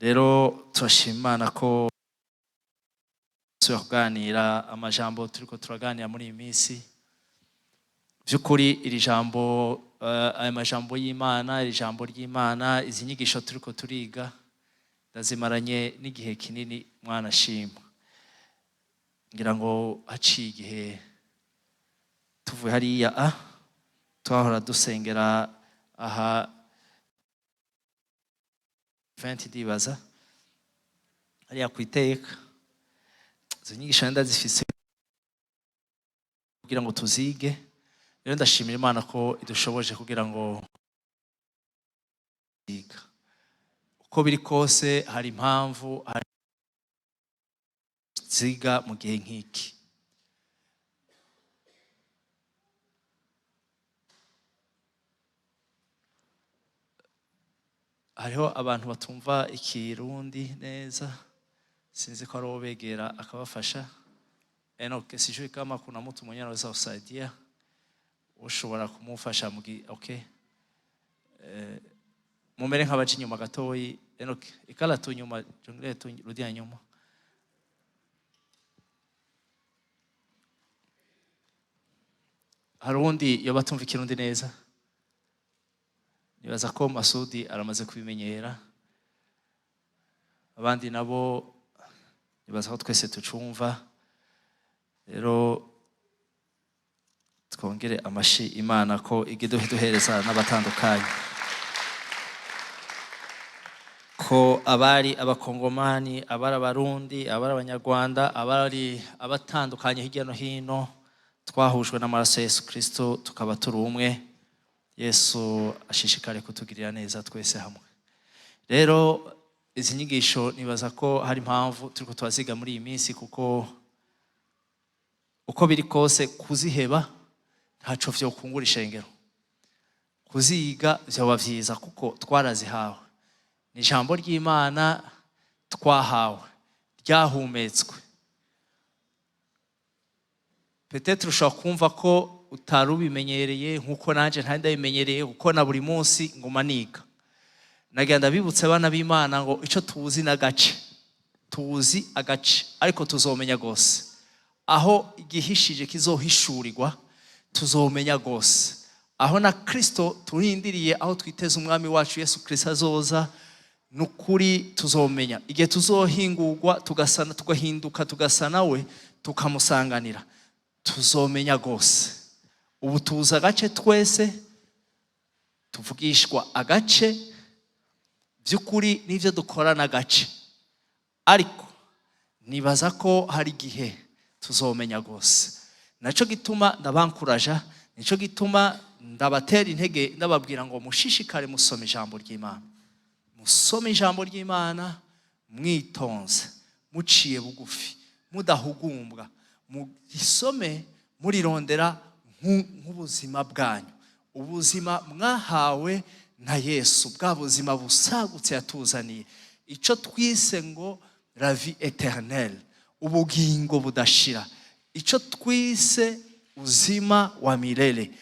rero turashimana ko tuganira amajambo turiko turaganira muri iyi minsi. Byukuri iri jambo aya majambo y'Imana, iri jambo ry'Imana, izi nyigisho turiko turiga ndazimaranye n'igihe kinini mwana shima. Ngira ngo haciye igihe tuvuye hariya twahora dusengera aha 20 dibaza hariya kwiteka. Izo nyigisho ndazifise kugira ngo tuzige. Rero ndashimira Imana ko idushoboje kugira ngo ziga. Uko biri kose hari impamvu ziga mu gihe nk'iki. Hariho abantu batumva ikirundi neza, sinzi ko ari uwo begera akabafasha. Enoke sijui kama kuna mtu mwenye anaweza kusaidia, ushobora kumufasha mugi. Okay, mumere nk'abaje inyuma gatoyi. Enoke ikala tu nyuma, jongere tu rudia nyuma. Hari undi yoba tumva ikirundi neza? Nibaza ko Masudi aramaze kubimenyera. Abandi nabo nibaza ko twese tucumva. Rero twongere amashi Imana ko igiduhereza n'abatandukanye, ko abari abakongomani, abari abarundi, abari abanyarwanda, abari abatandukanye hirya no hino, twahujwe n'amaraso Yesu Kristo tukaba turi umwe. Yesu ashishikare kutugirira neza twese hamwe. Rero izi nyigisho nibaza ko hari impamvu turiko twaziga muri iyi minsi, kuko uko biri kose kuziheba ntaco vyo kungura ishengero. Kuziga vyoba vyiza kuko twarazihawe. Ni ijambo ry'Imana twahawe, ryahumetswe. Peut-être ushobora kumva ko utarubimenyereye nkuko nanje ntari ndabimenyereye, kuko na buri munsi nguma niga. Nagenda bibutse abana b'Imana ngo ico tuzi n'agace, tuzi agace ariko tuzomenya gose. Aho igihishije kizohishurirwa tuzomenya gose. Aho na Kristo turindiriye, aho twiteze umwami wacu Yesu Kristo azoza, nukuri tuzomenya. Igihe tuzohingurwa tugasana, tugahinduka tugasana we, tukamusanganira, tuzomenya gose. Ubu tuza agace twese, tuvugishwa agace, byukuri nivyo dukora n'agace. Ariko nibaza ko hari igihe tuzomenya gose. Naco gituma ndabankuraja, nico gituma ndabatera intege, ndababwira ngo mushishikare musome ijambo ry'Imana. Musome ijambo ry'Imana mwitonze, muciye bugufi, mudahugumbwa. Mugisome murirondera nk'ubuzima bwanyu, ubuzima mwahawe na Yesu, bwa buzima busagutse yatuzaniye, ico twise ngo la vie éternelle, ubugingo budashira, ico twise uzima wa milele.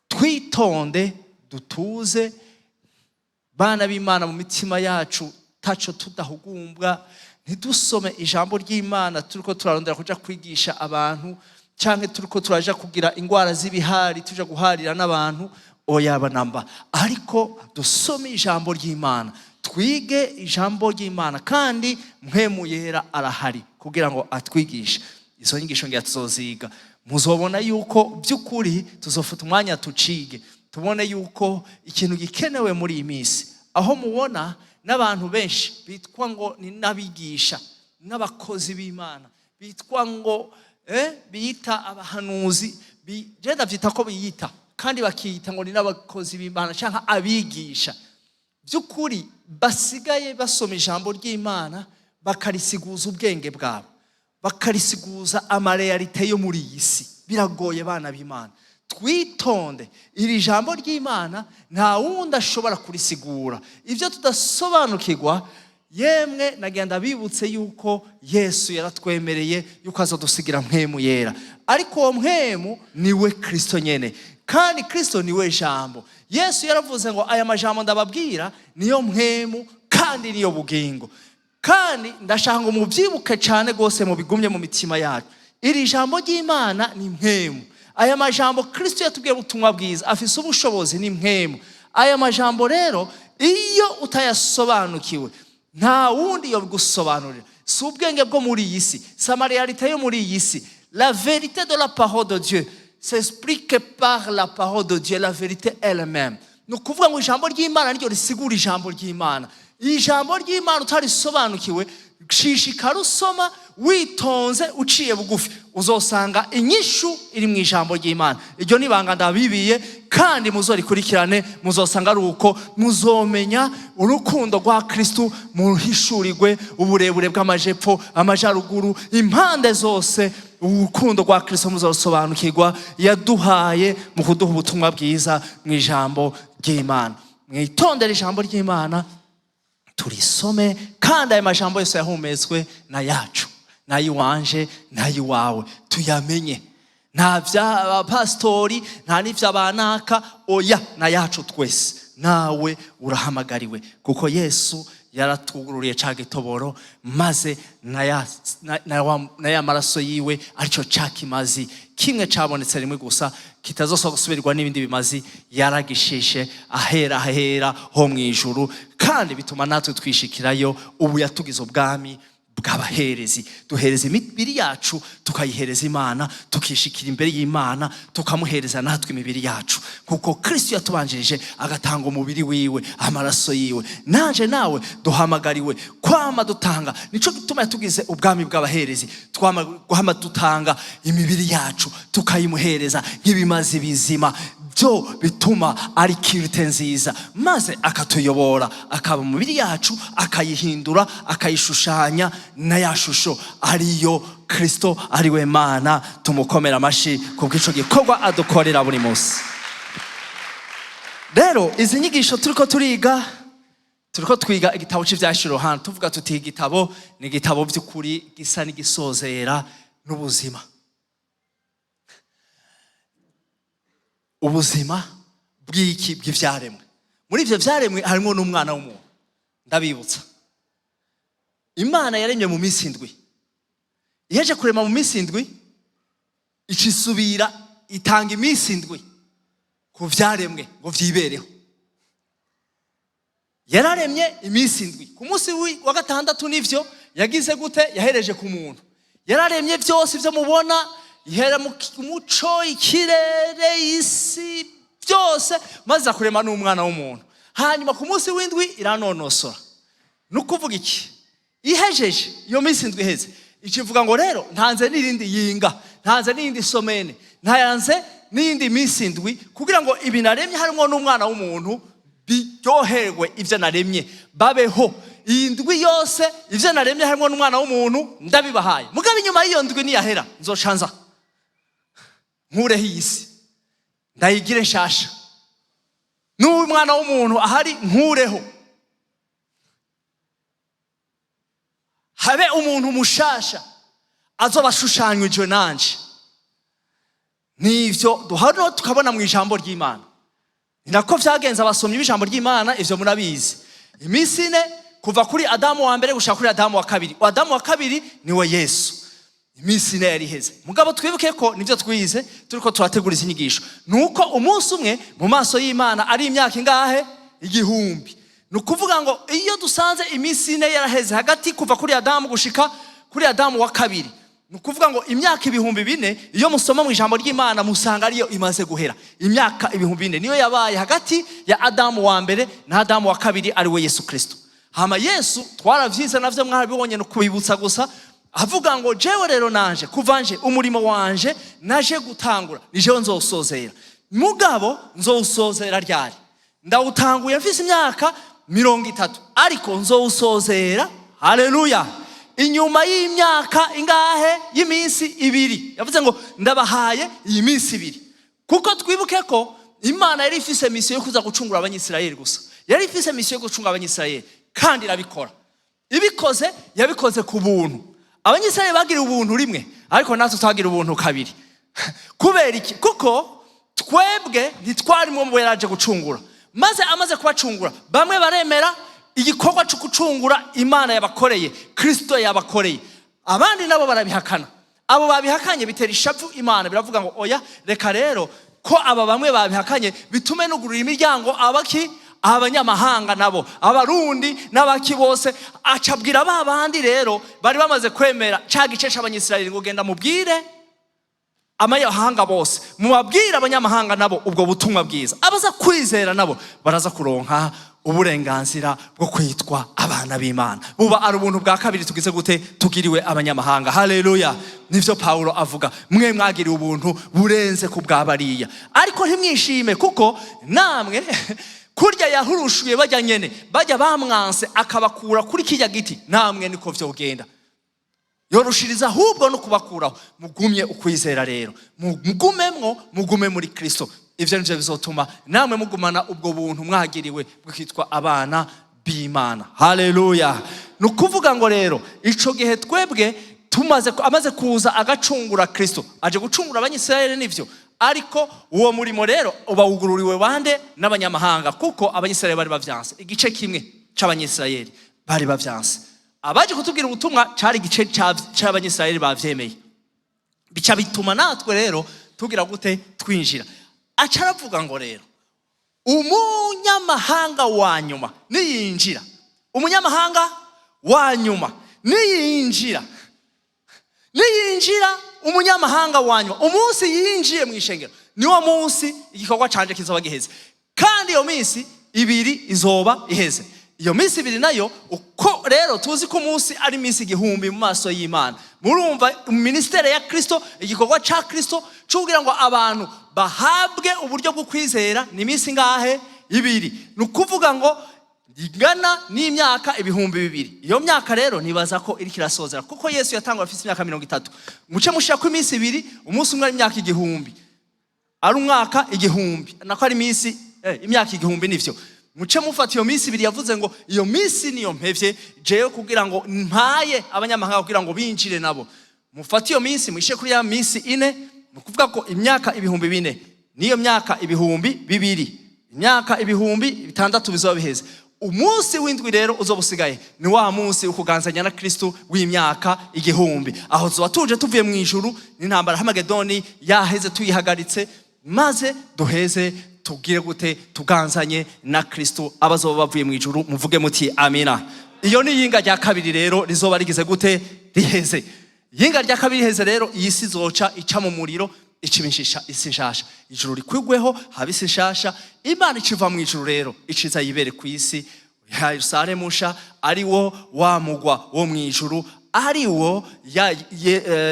Twitonde, dutuze bana b'Imana mu mitima yacu, taco tudahugumbwa. Ntidusome ijambo ry'Imana turiko turarondera kuja kwigisha abantu, canke turiko turaja kugira ingwara z'ibihari tuja guharira n'abantu. Oyaba namba. Ariko dusome ijambo ry'Imana, twige ijambo ry'Imana, kandi mpwemu yera arahari kugira ngo atwigishe. Izo nyigisho ngiye tuzoziga, muzobona yuko byukuri tuzofuta umwanya tucige, tubone yuko ikintu gikenewe muri iyi minsi. Aho mubona n'abantu benshi bitwa ngo ni nabigisha, n'abakozi b'Imana, bitwa ngo biyita abahanuzi, je ndavyita ko biyita, kandi bakiyita ngo ni n'abakozi b'Imana canka abigisha. Byukuri basigaye basoma ijambo ry'Imana bakarisiguza ubwenge bwabo, bakarisiguza amarealite yo muri iyi si. Biragoye bana b'Imana. Twitonde, iri jambo ry'Imana nta wundi ashobora kurisigura. Ivyo tudasobanukirwa, yemwe nagenda bibutse yuko Yesu yaratwemereye yuko azodusigira mpwemu yera. Ariko uwo mpwemu niwe Kristo nyene, kandi Kristo niwe jambo. Yesu yaravuze ngo aya majambo ndababwira niyo mpwemu kandi niyo bugingo. Kandi ndashaka ngo mubyibuke cyane rwose mubigumye mu mitima yacu. Iri jambo ry'Imana ni mpemu. Aya majambo Kristo yatubwiye ubutumwa bwiza afise ubushobozi ni mpemu. Aya majambo rero iyo utayasobanukiwe nta wundi yo bigusobanurira. Si ubwenge bwo muri iyi si, si amareyalite yo muri iyi si. La vérité de la parole de Dieu s'explique par la parole de Dieu, la vérité elle-même. Ni ukuvuga ngo ijambo ry'Imana niryo risigura ijambo ry'Imana. Ijambo ry'Imana utarisobanukiwe, shishikara usoma witonze uciye bugufi, uzosanga inyishu iri mu ijambo ry'Imana. Iryo nibanga ndabibiye kandi muzorikurikirane, muzosanga ari uko muzomenya urukundo rwa Kristo muhishurirwe uburebure bw'amajepfo, amajaruguru, impande zose. Urukundo rwa Kristo muzosobanukirwa yaduhaye mu kuduha ubutumwa bwiza mu ijambo ry'Imana. Mwitondere ijambo ry'Imana, turisome, kandi aya majambo yose yahumetswe na yacu, na yiwanje, na yiwawe, tuyamenye. Nta vya pastori, nta n'ivya banaka, oya na yacu twese. Nawe urahamagariwe kuko Yesu yaratugururiye ca gitoboro, maze na ya maraso yiwe arico cakimazi kimwe cabonetse rimwe gusa kitazosaba gusubirwa n'ibindi bimazi, yaragishishe ahera ho mwijuru, kandi bituma natwe twishikirayo. Ubu yatugize ubwami bw'abaherezi, duhereza imibiri yacu tukayihereza Imana, tukishikira imbere y'Imana tukamuhereza natwe imibiri yacu, kuko Kristo yatubanjirije agatanga umubiri wiwe, amaraso yiwe. Nanje nawe duhamagariwe kwama dutanga. Nico gituma yatugize ubwami bw'abaherezi, twama dutanga imibiri yacu tukayimuhereza nk'ibimazi bizima, byo bituma ari kirite nziza, maze akatuyobora, akaba umubiri yacu akayihindura, akayishushanya na ya shusho ariyo Kristo, ariwe Mana. Tumukomera amashi kubw'ico gikorwa adukorera buri munsi. Rero izi nyigisho turiko twiga igitabo cy'ivyashiro Yohana, tuvuga tuti igitabo ni igitabo by'ukuri gisa n'igisozera n'ubuzima. Ubuzima bw'iki bw'ivyaremwe. Muri ivyo vyaremwe harimo n'umwana w'umuntu. Ndabibutsa, Imana yaremye mu minsi 7. Iheje kurema mu minsi 7, icisubira itanga iminsi 7 ku vyaremwe ngo vyibereho. Yararemye iminsi 7. Ku munsi wa gatandatu nivyo yagize gute? Yahereje ku muntu. Yararemye byose ivyo mubona, ihera mu muco, ikirere, isi, byose, maze akurema n'umwana w'umuntu. Hanyuma ku munsi w'indwi iranonosora. Nukuvuga iki? Ihejeje iyo minsi 7 iheze, ikivuga ngo rero ntanze n'irindi yinga, ntanze n'irindi somene, ntayanze n'indi minsi 7 kugira ngo ibinaremye harimo n'umwana w'umuntu biryoherwe ivyo naremye, babeho. Iyi ndwi yose ivyo naremye harimo n'umwana w'umuntu ndabibahaye. Mugabe inyuma y'iyo ndwi niyahera nzocanza nkureho iyisi ndayigire nshasha, n'umwana w'umuntu ahari nkureho, habe umuntu mushasha azobashushanyijwe nanje. Nivyo duhano tukabona mu ijambo ry'Imana. Ninako vyagenza abasomyi b'ijambo ry'Imana, ivyo murabizi. Iminsi 4 kuva kuri Adamu wa mbere gushaka kuri Adamu wa kabiri. Adamu wa kabiri niwe Yesu. Iminsi 4 yari iheze. Mugabo twibuke ko nivyo twize turiko turategura izi nyigisho. Nuko umunsi umwe mu maso y'Imana ari imyaka ingahe? 1000. Nukuvuga ngo iyo dusanze iminsi 4 yaraheze hagati kuva kuri Adamu gushika kuri Adamu wa kabiri, nukuvuga ngo imyaka 4,000 iyo musoma mu ijambo ry'Imana musanga ariyo imaze guhera. Imyaka 4,000 niyo yabaye hagati ya Adamu wa mbere na Adamu wa kabiri, ariwe Yesu Kristo. Hama Yesu twaravyize navyo mwarabibonye no kubibutsa gusa, avuga ngo jewe rero nanje kuvanje umurimo wanje naje gutangura, nijewe nzosozera. Mugabo nzosozera ryari? Ndawutanguye mfise imyaka 30, ariko nzowusozera, haleluya, inyuma y'imyaka ingahe? Y'iminsi 2. Yavuze ngo ndabahaye iyi minsi 2, kuko twibuke ko Imana yari ifise misiyo yo kuza gucungura abanyisirayeli gusa. Yari ifise misiyo yo gucungura abanyisirayeli, kandi irabikora. Ibikoze yabikoze ku buntu. Abanyisirayeli bagira ubuntu rimwe, ariko natwe twagira ubuntu kabiri. Kubera iki? Kuko twebwe ntitwarimo mu yaraje gucungura. Maze amaze kubacungura, bamwe baremera, igikorwa cyo gucungura Imana yabakoreye, Kristo yabakoreye, abandi nabo barabihakana. Abo babihakanye bitera ishavu Imana, biravuga ngo oya, reka rero ko aba bamwe babihakanye bitume nugurura imiryango abanyamahanga nabo, abarundi n'abaki bose. Acabwira babandi rero bari bamaze kwemera ca gice c'abanyisirayeli ngo genda mubwire amahanga bose, mubabwire abanyamahanga nabo ubwo butumwa bwiza. Abaza kwizera nabo baraza kuronka uburenganzira bwo kwitwa abana b'Imana. Buba ari ubuntu bwa kabiri tugize gute, tugiriwe abanyamahanga. Haleluya. Nivyo Paulo avuga, mwe mwagiriwe ubuntu burenze ku bw'abariya. Ariko ntimwishime kuko namwe kurya yahurushuye bajya nyene, bajya bamwanse akabakura kuri kijya giti, namwe niko vyogenda. Yorushiriza ahubwo no kubakuraho. Mugumye ukwizera rero, mugume muri Kristo. Ivyo nivyo bizotuma namwe mugumana ubwo buntu mwagiriwe bwitwa abana b'Imana. Haleluya. Nukuvuga ngo rero ico gihe twebwe amaze kuza agacungura Kristo, aje gucungura abanyisirayeli nivyo, ariko uwo murimo rero ubawugururiwe bande n'abanyamahanga, kuko abanyisirayeli bari bavyanse. Igice kimwe c'abanyisirayeli bari bavyanse. Abaje kutubwira ubutumwa cari igice c'abanyisirayeli bavyemeye. Bica bituma natwe rero tugira gute, twinjira. Acaravuga ngo rero umunyamahanga wa nyuma niyinjira, umunyamahanga wa nyuma niyinjira umunyamahanga wa nyuma, umunsi yinjiye mu ishengero niwo munsi igikorwa canje kizoba giheze. Kandi iyo minsi ibiri izoba iheze. Iyo minsi ibiri nayo uko rero tuzi ko umunsi ari minsi igihumbi mu maso y'Imana. Murumva ministere ya Kristo, igikorwa ca Kristo cugira ngo abantu bahabwe uburyo bwo kwizera ni minsi ngahe? Ibiri. Nukuvuga ngo igana n'imyaka 2000. Iyo myaka rero nibaza ko iri kirasozera, kuko Yesu yatangwa afite imyaka 30. Muce mushaka ko iminsi ibiri, umunsi umwe ari imyaka 1000, ari umwaka 1000, nako ari minsi imyaka 1000 nivyo. Muce mufata iyo minsi ibiri, yavuze ngo iyo minsi niyo mpevye jeyo kugira ngo mpaye abanyamahanga kugira ngo binjire nabo. Mufata iyo minsi mwishe kuri ya minsi 4, nukuvuga ko imyaka 4,000 niyo myaka 2,000, imyaka 600 bizoba biheze. Umunsi w'indwi rero uzobusigaye ni wa munsi ukuganzanya na Kristo w'imyaka 1000. Aho zoba tuje tuvuye mu ijuru, n'intambara Hamagedoni yaheze tuyihagaritse, maze duheze tugire gute, tuganzanye na Kristo abazoba bavuye mu ijuru. Muvuge muti amina. Iyo ni yinga rya kabiri rero rizoba rigize gute, riheze. Yinga rya kabiri riheze rero, iyi si zoca ica mu muriro, icimishisha isi nshasha, ijuru rikwigweho habisi nshasha. Imana iciva mu ijuru rero iciza yibere ku isi ya Yerusalemu nsha, ari wo wamugwa wo mu ijuru, ari wo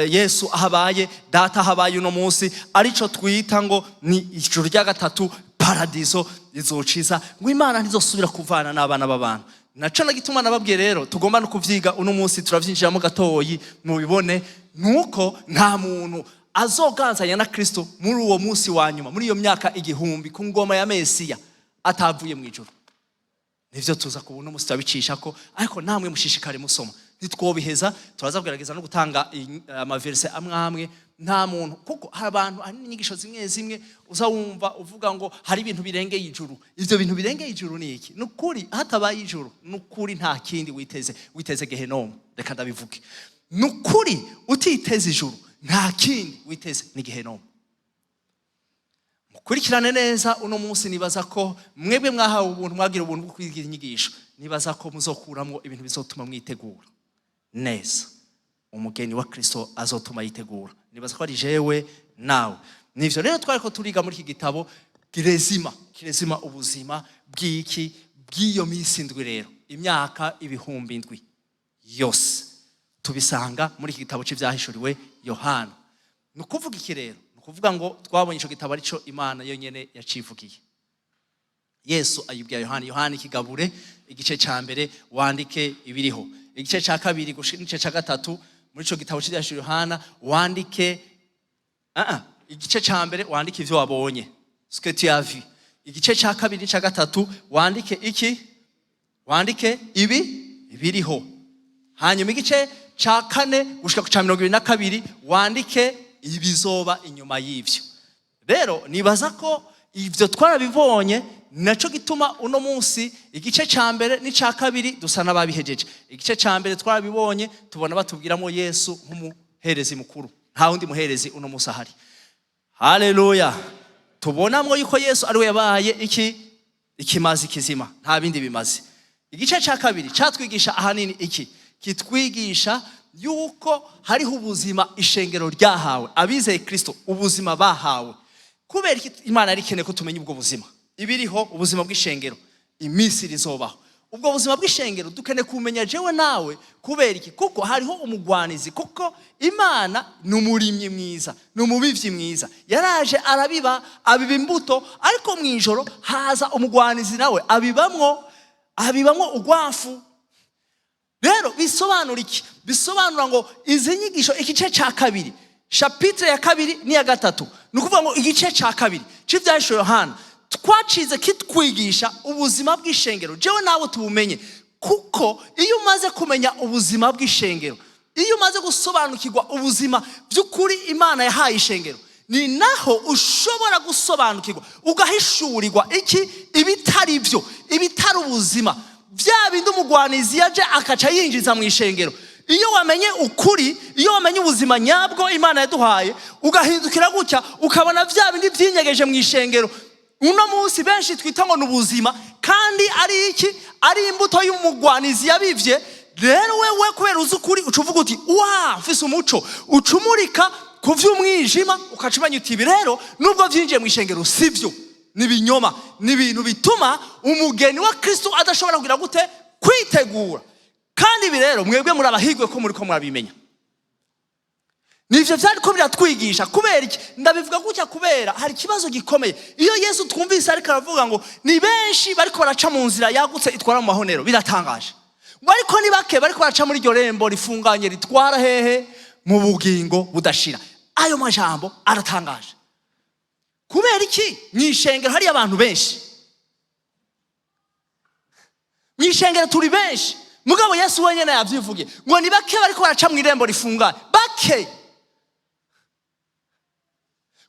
Yesu ahabaye, data ahabaye uno munsi, arico twita ngo ni ijuru rya gatatu, paradiso izociza, ngo Imana ntizosubira kuvana n'abana b'abantu. Naco nagituma nababwiye rero tugomba no kuvyiga uno munsi, turavyinjiramo gatoyi mubibone, nuko nta muntu azoganzanya na Kristo muri uwo munsi wa nyuma, muri iyo myaka 1000 ku ngoma ya Mesiya atavuye mu ijuru. Nivyo tuza kubona umunsi tabicisha ko, ariko namwe mushishikare musoma, nitwobiheza turaza kugerageza no gutanga amaverse amwe. Nta muntu, kuko hari abantu hari inyigisho zimwe uza wumva uvuga ngo hari ibintu birengeye ijuru. Ivyo bintu birengeye ijuru ni iki? Nukuri hatabaye ijuru, nukuri nta kindi witeze Gehenomu. Reka ndabivuge, nukuri utiteze ijuru nta kindi witeze ni Gehenomu. Mukurikirane neza uno munsi, nibaza ko mwebwe mwahawe ubuntu, mwagira ubuntu bwo kwigira inyigisho, nibaza ko muzokuramwo ibintu bizotuma mwitegura neza. Umugeni wa Kristo azotuma yitegura, nibaza ko ari jewe nawe. Nivyo rero twariko turiga muri iki gitabo kirezima ubuzima bw'iyo minsi ndwi rero, imyaka 7,000 yose tubisanga muri iki gitabo cy'ivyahishuriwe Yohana. Nukuvuga iki rero? Nukuvuga ngo twabonye ico gitabo arico Imana yonyene yacivugiye. Yesu ayibwira Yohana ikigabure, igice ca mbere wandike ibiriho, igice ca kabiri gushika igice ca gatatu muri ico gitabo cy'ivyahishuriwe Yohana wandike igice ca mbere wandike ivyo wabonye, ce que tu as vu. Igice ca kabiri ca gatatu wandike iki? Wandike ibiriho. Hanyuma igice ca kane gushika ku ca 22 wandike ibizoba inyuma y'ivyo. Rero nibaza ko ivyo twarabibonye naco gituma uno munsi igice ca mbere n'ica kabiri dusa n'ababihejeje. Igice ca mbere twarabibonye, tubona batubwiramo Yesu nk'umuherezi mukuru, nta wundi muherezi uno munsi ahari. Haleluya. Tubonamwo yuko Yesu ariwe yabaye ikimazi kizima, nta bindi bimazi. Igice ca kabiri catwigisha ahanini iki? Kitwigisha yuko hariho ubuzima ishengero ryahawe, abizeye Kristo ubuzima bahawe. Kubera Imana yari ikeneye ko tumenya ubwo buzima. Ibiriho ubuzima bw'ishengero iminsi rizobaho. Ubwo buzima bw'ishengero dukeneye kumenya jewe nawe kubera iki? Kuko hariho umugwanizi, kuko Imana ni umurimyi mwiza, ni umubivyi mwiza. Yaraje abiba imbuto, ariko mwijoro haza umugwanizi nawe abibamwo ugwafu. Rero bisobanura iki? Bisobanura ngo izi nyigisho igice ca kabiri, chapitre ya kabiri n'iya gatatu, nukuvuga ngo igice ca kabiri c'ivyahishwe Yohana twacize kitwigisha ubuzima bw'ishengero. Jewe nawe tubumenye, kuko iyo umaze kumenya ubuzima bw'ishengero, iyo umaze gusobanukirwa ubuzima by'ukuri Imana yahaye ishengero, ni naho ushobora gusobanukirwa ugahishurirwa iki? Ibitari byo, ibitari ubuzima, bya bindi umugwanizi yaje akaca yinjiza mu ishengero. Iyo wamenye ukuri, iyo wamenye ubuzima nyabwo Imana yaduhaye, ugahindukira gutya ukabona bya bindi byinyegeje mu ishengero, uno munsi benshi twita ngo n'ubuzima, kandi ari iki? Ari imbuto y'umugwanizi yabivye. Rero wewe kubera uzi ukuri ucuvuga uti mfise umuco, ucumurika ku vy'umwijima, ukacumanya uti ibi rero nubwo vyinjiye mu ishengero sivyo, ni binyoma, ni ibintu bituma umugeni wa Kristo adashobora kugira gute? Kwitegura. Kandi ibi rero mwebwe muri abahigwe ko muri ko murabimenya. Nivyo vyariko biratwigisha. Kubera iki ndabivuga gutya? Kubera hari kibazo gikomeye. Iyo Yesu twumvise ariko aravuga ngo ni benshi bariko baraca mu nzira yagutse itwara mu mahonero, biratangaje. Ngo ariko ni bake bariko baraca muri iryo rembo rifunganye ritwara hehe? Mu bugingo budashira. Ayo majambo aratangaje. Kubera iki? Mwishengero hari abantu benshi, mwishengero turi benshi, mugabo Yesu wenyene yavyivugiye ngo ni bake bariko baraca mu irembo rifunganye. Bake.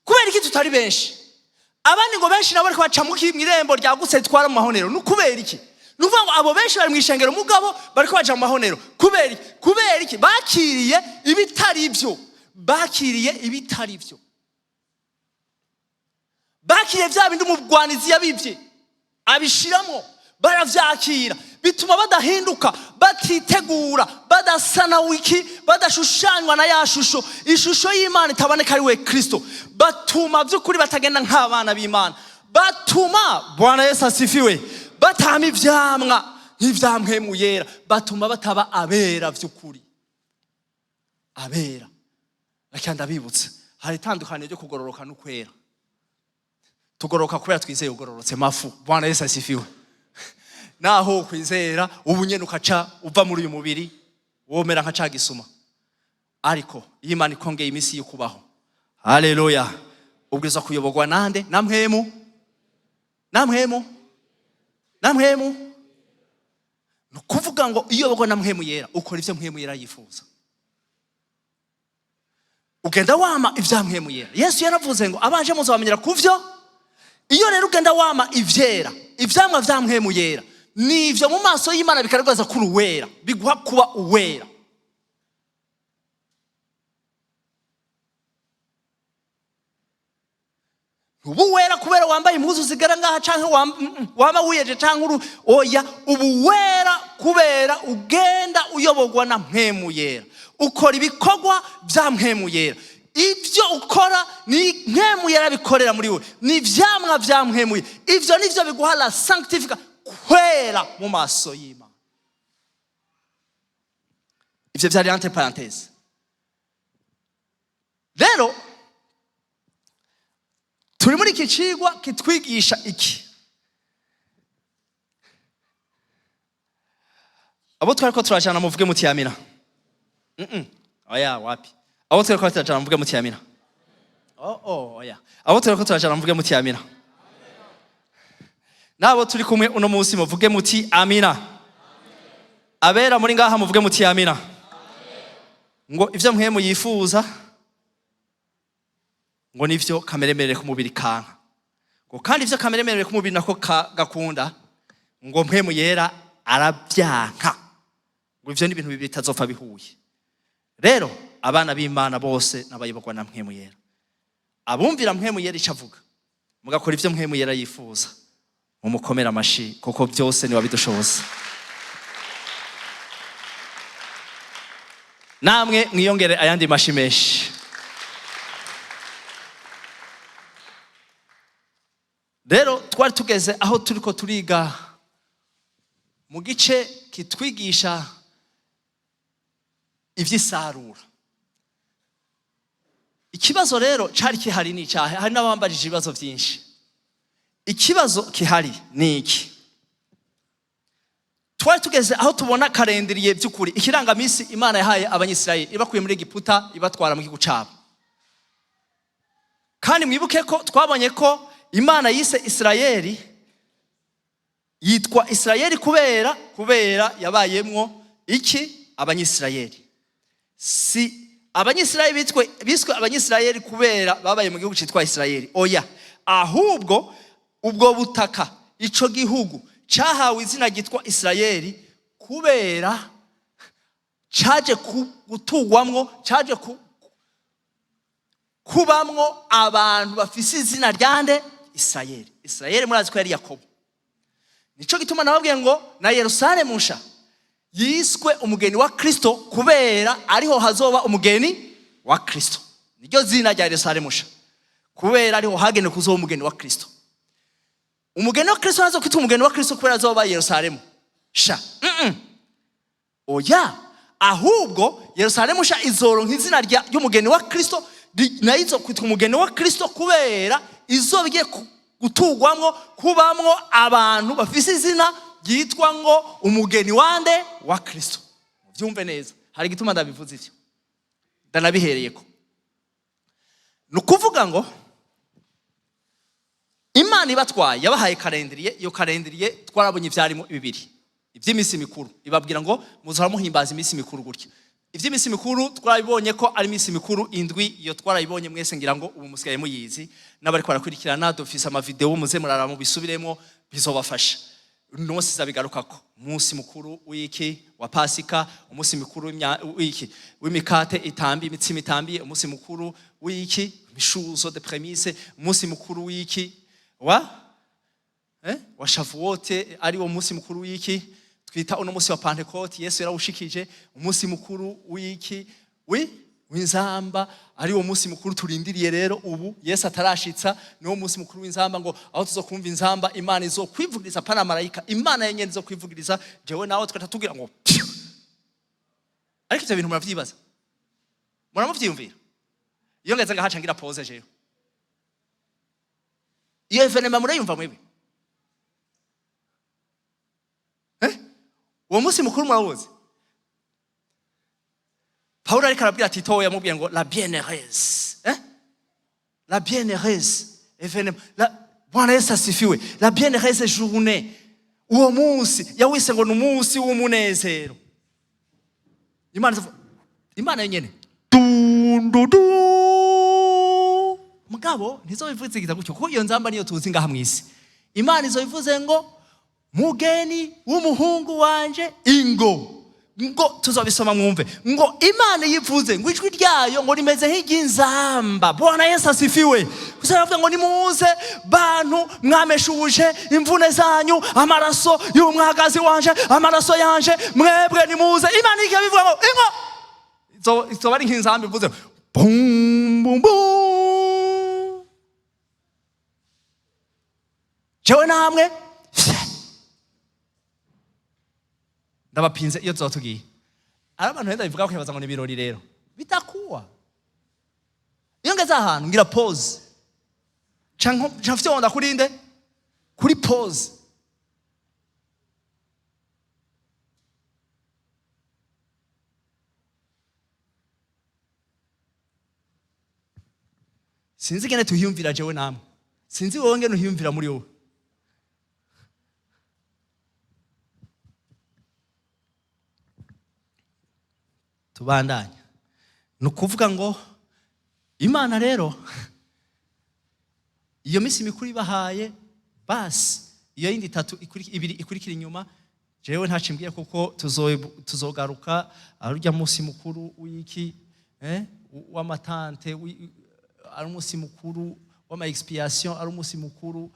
Kubera iki tutari benshi? Abandi ngo benshi nabo bariko baca mu irembo ryagutse ritwara mu mahonero. Nukubera iki? Nuvuga ngo abo benshi bari mwishengero mugabo bariko baca mu mahonero. Kubera iki? Kubera iki? Bakiriye ibitari byo. Bakiriye ibitari byo. Bakiriye vya bindi umugwanizi yabivye abishiramo, baravyakira, bituma badahinduka, batitegura, badasana wiki, badashushanywa na ya shusho, ishusho y'Imana itaboneka ari we Kristo. Batuma by'ukuri batagenda nk'abana b'Imana, batuma Bwana Yesu asifiwe, batama ivyamwa nk'ivyamwe yera, batuma bataba abera by'ukuri. Abera bakanda bibutse hari itandukaniro ryo kugororoka no kwera. Tugororoka kubera twizeye ugororotse mafu. Bwana Yesu asifiwe. Naho kwizera ubunyene ukaca uva muri uyu mubiri womera nka cagisuma, ariko Imana ikongeye imisi yo kubaho. Haleluya. Ubwiza kuyobogwa nande? Namwemu. Nukuvuga ngo iyo bogwa namwemu yera ukora ivyo mwemu yera yifuza, ugenda wama ivya mwemu yera. Yesu yaravuze ngo abanje muzabamenyera kuvyo. Iyo rero ugenda wama ivyera, ivyamwa vya mwemu yera, nivyo mu maso y'Imana bikaragaza kuri uwera, biguha kuba uwera. Ubu wera kubera wambaye impuzu zigara ngaha canke wama wiyeje canke oya, ubu wera kubera ugenda uyobogwa na mwemu yera, ukora ibikorwa vya mwemu yera. Ivyo ukora ni mwemu yera bikorera muri we, ni vyamwa vya mwemu. Ivyo nivyo biguha la sanctifica, kwera mu maso y'Imana. Ivyo vyari entre parenthèse. Rero turi muri iki cigwa kitwigisha iki? Abo twariko turajana muvuge muti amina. Oya wapi? Abo twariko turajana muvuge muti amina. Oya. Abo twariko turajana muvuge muti amina. Nabo turi kumwe uno munsi muvuge muti amina. Abera muri ngaha muvuge muti amina. Ngo ivyo mwemu yifuza ngo nivyo kameremere ku mubiri kanka. ngo kandi ivyo kameremerewe kumubiri nako gakunda ngo mpwemu yera arabyanka, ngo ivyo ni ibintu bibiri bitazopfa bihuye. Rero abana b'Imana bose n'abayoborwa na mpwemu yera, abumvira mpwemu yera ico avuga mugakora ivyo mpwemu yera yifuza, mumukomera amashi kuko byose ni wabidushoboza. Namwe mwiyongere ayandi mashi menshi. Rero twari tugeze aho turiko turiga mu gice kitwigisha ivy'isarura. Ikibazo rero cari kihari ni cyahe, hari n'abambajije ibibazo byinshi. Ikibazo kihari ni iki? Twari tugeze aho tubona karendiriye by'ukuri ikirangamisi Imana yahaye abanyisirayeli ibakuye muri Egiputa ibatwara mu gihugu cyabo. Kandi mwibuke ko twabonye ko Imana yise Isirayeli yitwa Isirayeli kubera yabayemwo iki? Abanyisirayeli. Si abanyisirayeli biswe abanyisirayeli kubera babaye mu gihugu cyitwa Isirayeli, oya, ahubwo ubwo butaka ico gihugu cyahawe izina ryitwa Isirayeli kubera caje gutugwamwo, caje kubamwo abantu bafise izina ryande Isirayeli. Isirayeli murazi ko yari Yakobo. Nico gituma nababwiye ngo na Yerusalemu nsha yiswe umugeni wa Kristo kubera ariho hazoba umugeni wa Kristo. Niryo zina rya Yerusalemu nsha kubera ariho hagene kuzoba umugeni wa Kristo. Umugeni wa Kristo nazo kwitwa umugeni wa Kristo kubera azoba Yerusalemu sha. Oya, ahubwo Yerusalemu sha izoronka izina ry'umugeni wa Kristo, na izo kwitwa umugeni wa Kristo kubera izo bigiye gutugwamwo kubamwo abantu bafise izina ryitwa ngo umugeni wande wa Kristo. Byumve neza, hari gituma ndabivuze ivyo ndanabihereyeko. Nukuvuga ngo Imana ibatwaye yabahaye karendiriye, iyo karendiriye twarabonye ivyarimo bibiri ivy'imisi mikuru, ibabwira ngo muzahora muhimbaza imisi mikuru gutya. Ivy'imisi mikuru twarabibonye ko ari imisi mikuru indwi, iyo twarabibonye mwese ngira ngo ubu musigaye muyizi, n'abari kwarakurikirana dufise ama video muze murara mu bisubiremo bizobafasha. Nonse zabigarukako umunsi mukuru w'iki wa Pasika, umunsi mukuru w'iki w'imikate itambi imitsima itambi, umunsi mukuru w'iki mishuzo de premise, umunsi mukuru w'iki wa Shavuote ari wo munsi mukuru w'iki twita uno munsi wa Pentecote Yesu yarawushikije, umunsi mukuru w'iki w'inzamba ari wo munsi mukuru turindiriye. Rero ubu Yesu atarashitsa niwo munsi mukuru w'inzamba, ngo aho tuzokumva inzamba Imana izokwivugiriza pana marayika, Imana yenyene izokwivugiriza, jewe nawe twatatugira ngo pyu. Ariko ivyo bintu muravyibaza, muramuvyiyumvira? Iyo ngeze ngahaca ngira pause jewe, iyo evenema murayumva mwebwe? Uwo munsi mukuru murawoze? Paulo ariko arabwira Tito, yamubwiye ngo la bienheureuse, la bienheureuse evenema, Bwana Yesu asifiwe, la bienheureuse journée. Uwo munsi yawise ngo n'umunsi w'umunezero. Imana yenyene mugabo ntizobivuze giza gutyo, kuko iyo nzamba niyo tuzi ngaha mwisi. Imana izobivuze ngo mugeni w'umuhungu wanje ingo, ngo tuzobisoma mwumve, ngo Imana yivuze ngo ijwi ryayo ngo rimeze nk'iry'inzamba. Bwana Yesu asifiwe. Kuzavuga ngo nimuze bantu mwameshuje imvune zanyu, amaraso y'umwagazi wanje, amaraso yanje, mwebwe nimuze. Imana ikabivuga ngo ingo izoba ari nk'inzamba ivuze bum bum bum. Jewe namwe ndabapinze iyo tuzotugiye. Ari abantu wenda bivuga ko yabaza ngo ni birori, rero bitakuwa. Iyo ngeze ahantu ngira pause, canfite onda kurinde kuri pause. Sinzi gene tuhiyumvira jewe namwe, sinzi wowe ngene uhiyumvira muri wowe. Tubandanya. Nukuvuga ngo Imana rero iyo minsi mikuru ibahaye basi iyo yindi itatu ibiri ikurikira inyuma jewe ntacimbwiye kuko tuzogaruka arujya munsi mukuru w'iki w'amatante ari umunsi mukuru w'ama expiation ari umunsi mukuru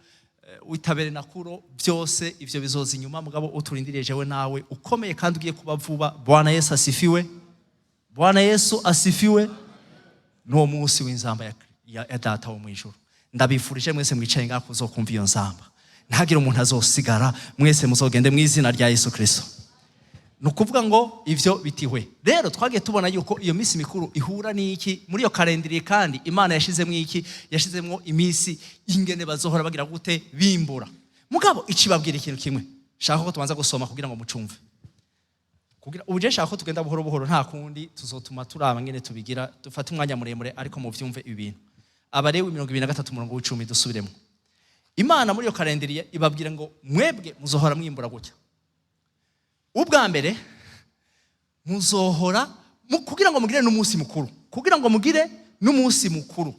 w'itaberenakuro byose ivyo bizoza inyuma mugabo uturindiriye jewe nawe ukomeye kandi ugiye kuba vuba. Bwana Yesu asifiwe, Bwana Yesu asifiwe. No munsi w'inzamba ya data wo mwijuru ndabifurije mwese mwicaye ngaho kuzokumva iyo nzamba, ntagire umuntu azosigara, mwese muzogende mu izina rya Yesu Kristo. Nukuvuga ngo ivyo bitihwe. Rero twagiye tubona yuko iyo misi mikuru ihura n'iki muri iyo kalendari, kandi Imana yashizemo iki, yashizemo imisi ingene bazohora bagira gute bimbura. Mugabo icibabwira ikintu kimwe, shaka ko tubanza gusoma kugira ngo mucumve. Kugira ubuje shaka ko tugenda buhoro buhoro, nta kundi tuzotuma turaba ngene tubigira, dufate umwanya muremure ariko mu vyumve ibi bintu. Abarewi 23:10 dusubiremo. Imana muri iyo kalendari ibabwira ngo mwebwe muzohora mwimbura gutya. Ubwa mbere muzohora kugira ngo mugire n'umunsi mukuru, kugira ngo mugire n'umunsi mukuru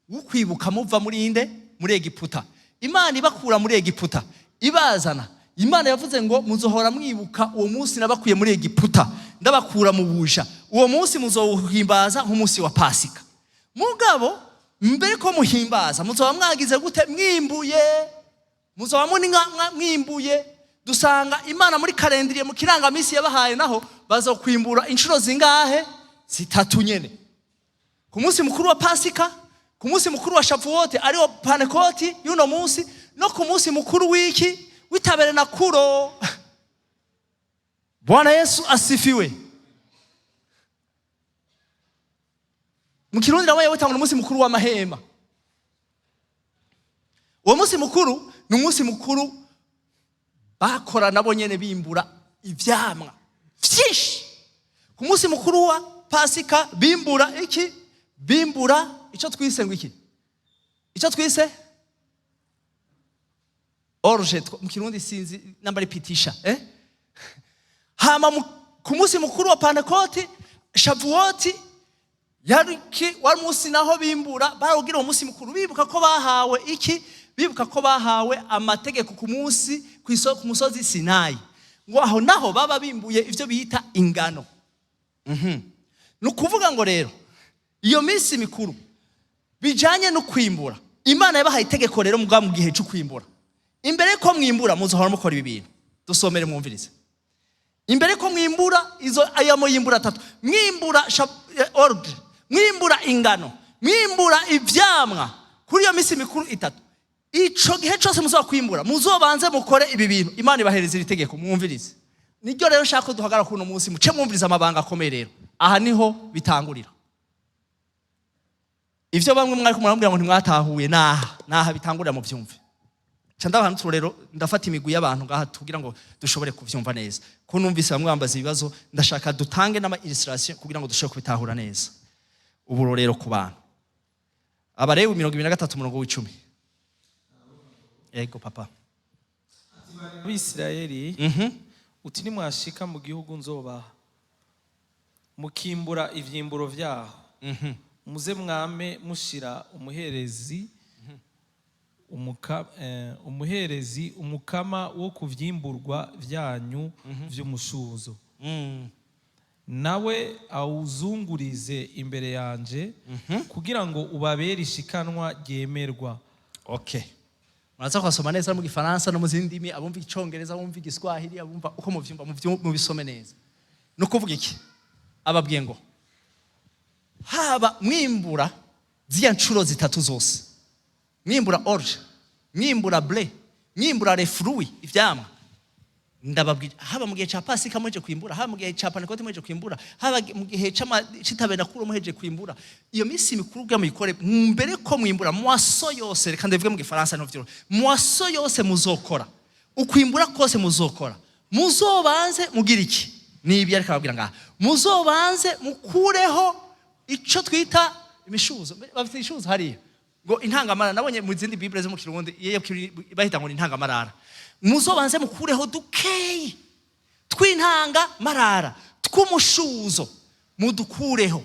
wo kwibuka muva muri inde, muri Egiputa. Imana ibakura muri Egiputa ibazana. Imana yavuze ngo muzohora mwibuka uwo munsi nabakuye muri Egiputa ndabakura mu buja. Uwo munsi muzohimbaza nk'umunsi wa Pasika. Mugabo mbere ko muhimbaza muzoba mwagize gute, mwimbuye, muzoba mwimbuye. Dusanga Imana muri kalendari mu kirangamisi yabahaye naho bazokwimbura inshuro zingahe, 3 nyene. Ku munsi mukuru wa Pasika, ku munsi mukuru wa Shavuot ariwo Pantekoti y'uno munsi, no ku munsi mukuru w'iki w'itaberenakuro. Bwana Yesu asifiwe. Mu Kirundi nawe yawitanga umunsi mukuru w'amahema. Uwo munsi mukuru ni umunsi mukuru bakora nabo nyene bimbura ivyamwa vyinshi. Ku munsi mukuru wa Pasika bimbura iki, bimbura ico twise ngo iki, ico twise orge mu Kirundi sinzi namba ripitisha hama ku munsi mukuru wa Pantekoti Shavuot yariki wari munsi naho bimbura barugira umunsi mukuru bibuka ko bahawe iki, bibuka ko bahawe amategeko ku munsi ku musozi Sinayi, ngo aho naho baba bimbuye ivyo bita ingano. Nukuvuga ngo rero iyo minsi mikuru bijanye no kwimbura, Imana yabahaye itegeko rero mugabo mu gihe cyo kwimbura. Imbere ko mwimbura muzohora mukora ibi bintu, dusomere mwumvirize. Imbere ko mwimbura izo ayamo yimbura 3, mwimbura orge, mwimbura ingano, mwimbura ivyamwa. Kuri iyo minsi mikuru 3 ico gihe cyose muzokwimbura muzobanze mukore ibi bintu. Imana ibahereza iri tegeko mwumvirize. Niryo rero shaka duhagara kuno munsi muce mwumviriza amabanga akomeye rero. Aha niho bitangurira. Ivyo bamwe mwari kumurambira ngo ntimwatahuye naha bitangurira mu vyumve. Canda abantu rero ndafata imigwi y'abantu ngaha tugira ngo dushobore kuvyumva neza. Ko numvise bamwe bambaza ibibazo, ndashaka dutange n'ama illustration kugira ngo dushobore kubitahura neza. Ubu rero ku bantu Abarewi 23:10. Ego papa. Abisirayeli uti nimwashika mu gihugu nzobaha mukimbura ivyimburo vyaho, muze mwame mushira umuherezi umukama wo kuvyimburwa vyanyu vy'umushuzo, nawe awuzungurize imbere yanje kugira ngo ubabere ishikanwa ryemerwa. Okay. Muraza kwasoma neza mu Gifaransa no mu zindi ndimi, abumva Icongereza, abumva Igiswahili, abumva uko muvyumva mu bisome neza. No kuvuga iki? Ababwiye ngo haba mwimbura ziya nshuro 3 zose. Mwimbura orge, mwimbura blé, mwimbura les fruits, ivyamwa. Ndababwira haba mu gihe ca Pasika mweje kwimbura, haba mu gihe ca Pantekoti mweje kwimbura, haba mu gihe c'itaberenakuro mweje kwimbura. Iyo misi mikuru bwa muyikore mbere ko mwimbura mwaso yose, reka ndavuge mu Gifaransa no vyoro. Mwaso yose muzokora. Ukwimbura kose muzokora. Muzobanze mugira iki? Nibi ariko ababwira ngaha. Muzobanze mukureho ico twita imishuzo. Bafite ishuzo hariya. Ngo intangamarara nabonye mu zindi Bible zo mu Kirundi bahita ngo intangamarara. Muzobanze mukureho dukeyi tw'intanga marara tw'umushuzo, mudukureho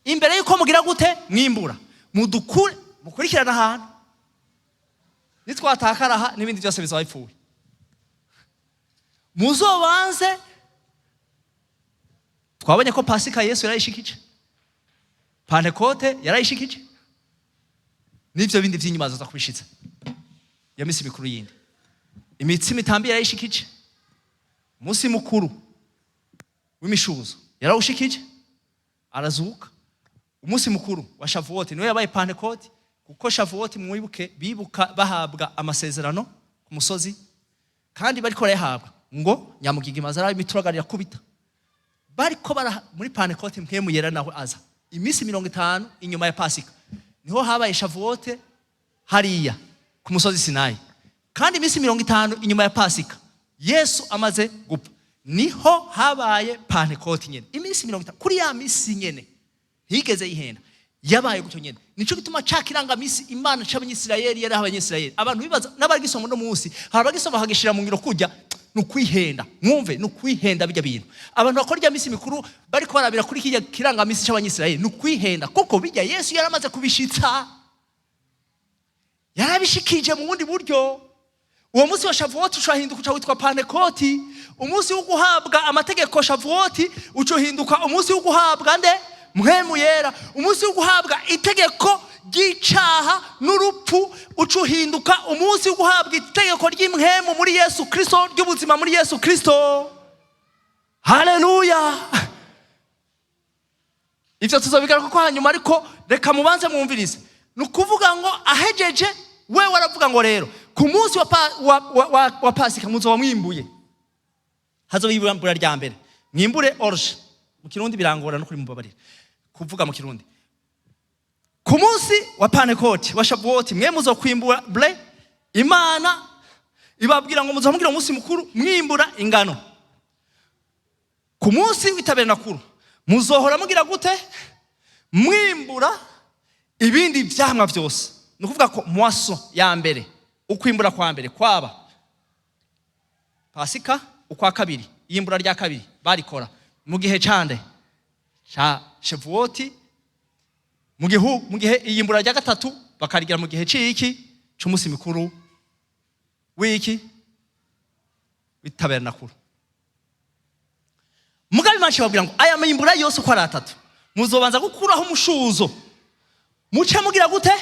imbere yuko mugira gute mwimbura, mudukure mukurikirana ahantu nitwatakaraha n'ibindi byose bizaba bipfuye. Muzobanze, twabonye ko Pasika Yesu yarayishikije, Pentekote yarayishikije, n'ibyo bindi by'inyuma zo kubishitsa ya misi mikuru yindi. Imitsima itambi yarayishikije, umunsi mukuru w'imishuzo yarawushikije, arazuka. Umunsi mukuru wa Shavuoti niwe yabaye Pentekote, kuko Shavuoti mwibuke bibuka bahabwa amasezerano ku musozi, kandi bariko barayahabwa ngo nyamugigima zaraye imituragarira kubita. Bariko bara muri Pentekote mpemu yera naho aza. Imisi 50 inyuma ya Pasika niho habaye Shavuoti hariya ku musozi Sinai. Kandi imisi 50 inyuma ya Pasika Yesu amaze gupfa niho habaye Pentekote nyene. Imisi 50 kuri ya misi nyene higeze yihenda yabaye gutyo nyene. Nico gituma cakiranga misi Imana c'abanyisirayeli yari abanyisirayeli. Abantu bibaza n'abagisoma no munsi harabagisoma hagishira mu ngiro kujya nukwihenda. Mwumve nukwihenda bijya bintu. Abantu bakora ya misi mikuru bariko barabira kuri kijya kiranga misi c'abanyisirayeli nukwihenda, kuko bijya Yesu yaramaze kubishitsa. Yarabishikije mu bundi buryo. Uwo munsi wa Shavuoti ushahinduka uca witwa Pentekote. Umunsi wo guhabwa amategeko Shavuoti ucohinduka umunsi wo guhabwa nde? Mpemu yera. Umunsi wo guhabwa itegeko ry'icaha n'urupfu ucohinduka umunsi wo guhabwa itegeko ry'impemu muri Yesu Kristo, ry'ubuzima muri Yesu Kristo. Haleluya. Ivyo tuzobigaruka ko hanyuma, ariko reka mubanze mwumvirize. Nukuvuga ngo ahejeje we waravuga ngo rero ku munsi wa Pasika muzoba mwimbuye. Hazoba ibambura rya mbere. Mwimbure orge. Mu Kirundi birangora no kuri mubabarira kuvuga mu Kirundi. Ku munsi wa Pentekote wa Shavuoti mwe muzokwimbura ble. Imana ibabwira ngo muzomugira umunsi mukuru mwimbura ingano. Ku munsi w'itabernakulo muzohora mugira gute? Mwimbura ibindi vyamwa vyose. Nukuvuga ko mwaso ya mbere, ukwimbura kwa mbere kwaba Pasika, ukwa kabiri iyimbura rya kabiri barikora mu gihe cande cha Shavuoti, mu gihe iyimbura rya gatatu bakarigira mu gihe ciki c'umunsi mikuru wiki w'itabernakulo. Mugabe manshi babwira ngo aya mayimbura yose uko ari atatu muzobanza gukuraho umushuzo. Muce mugira gute?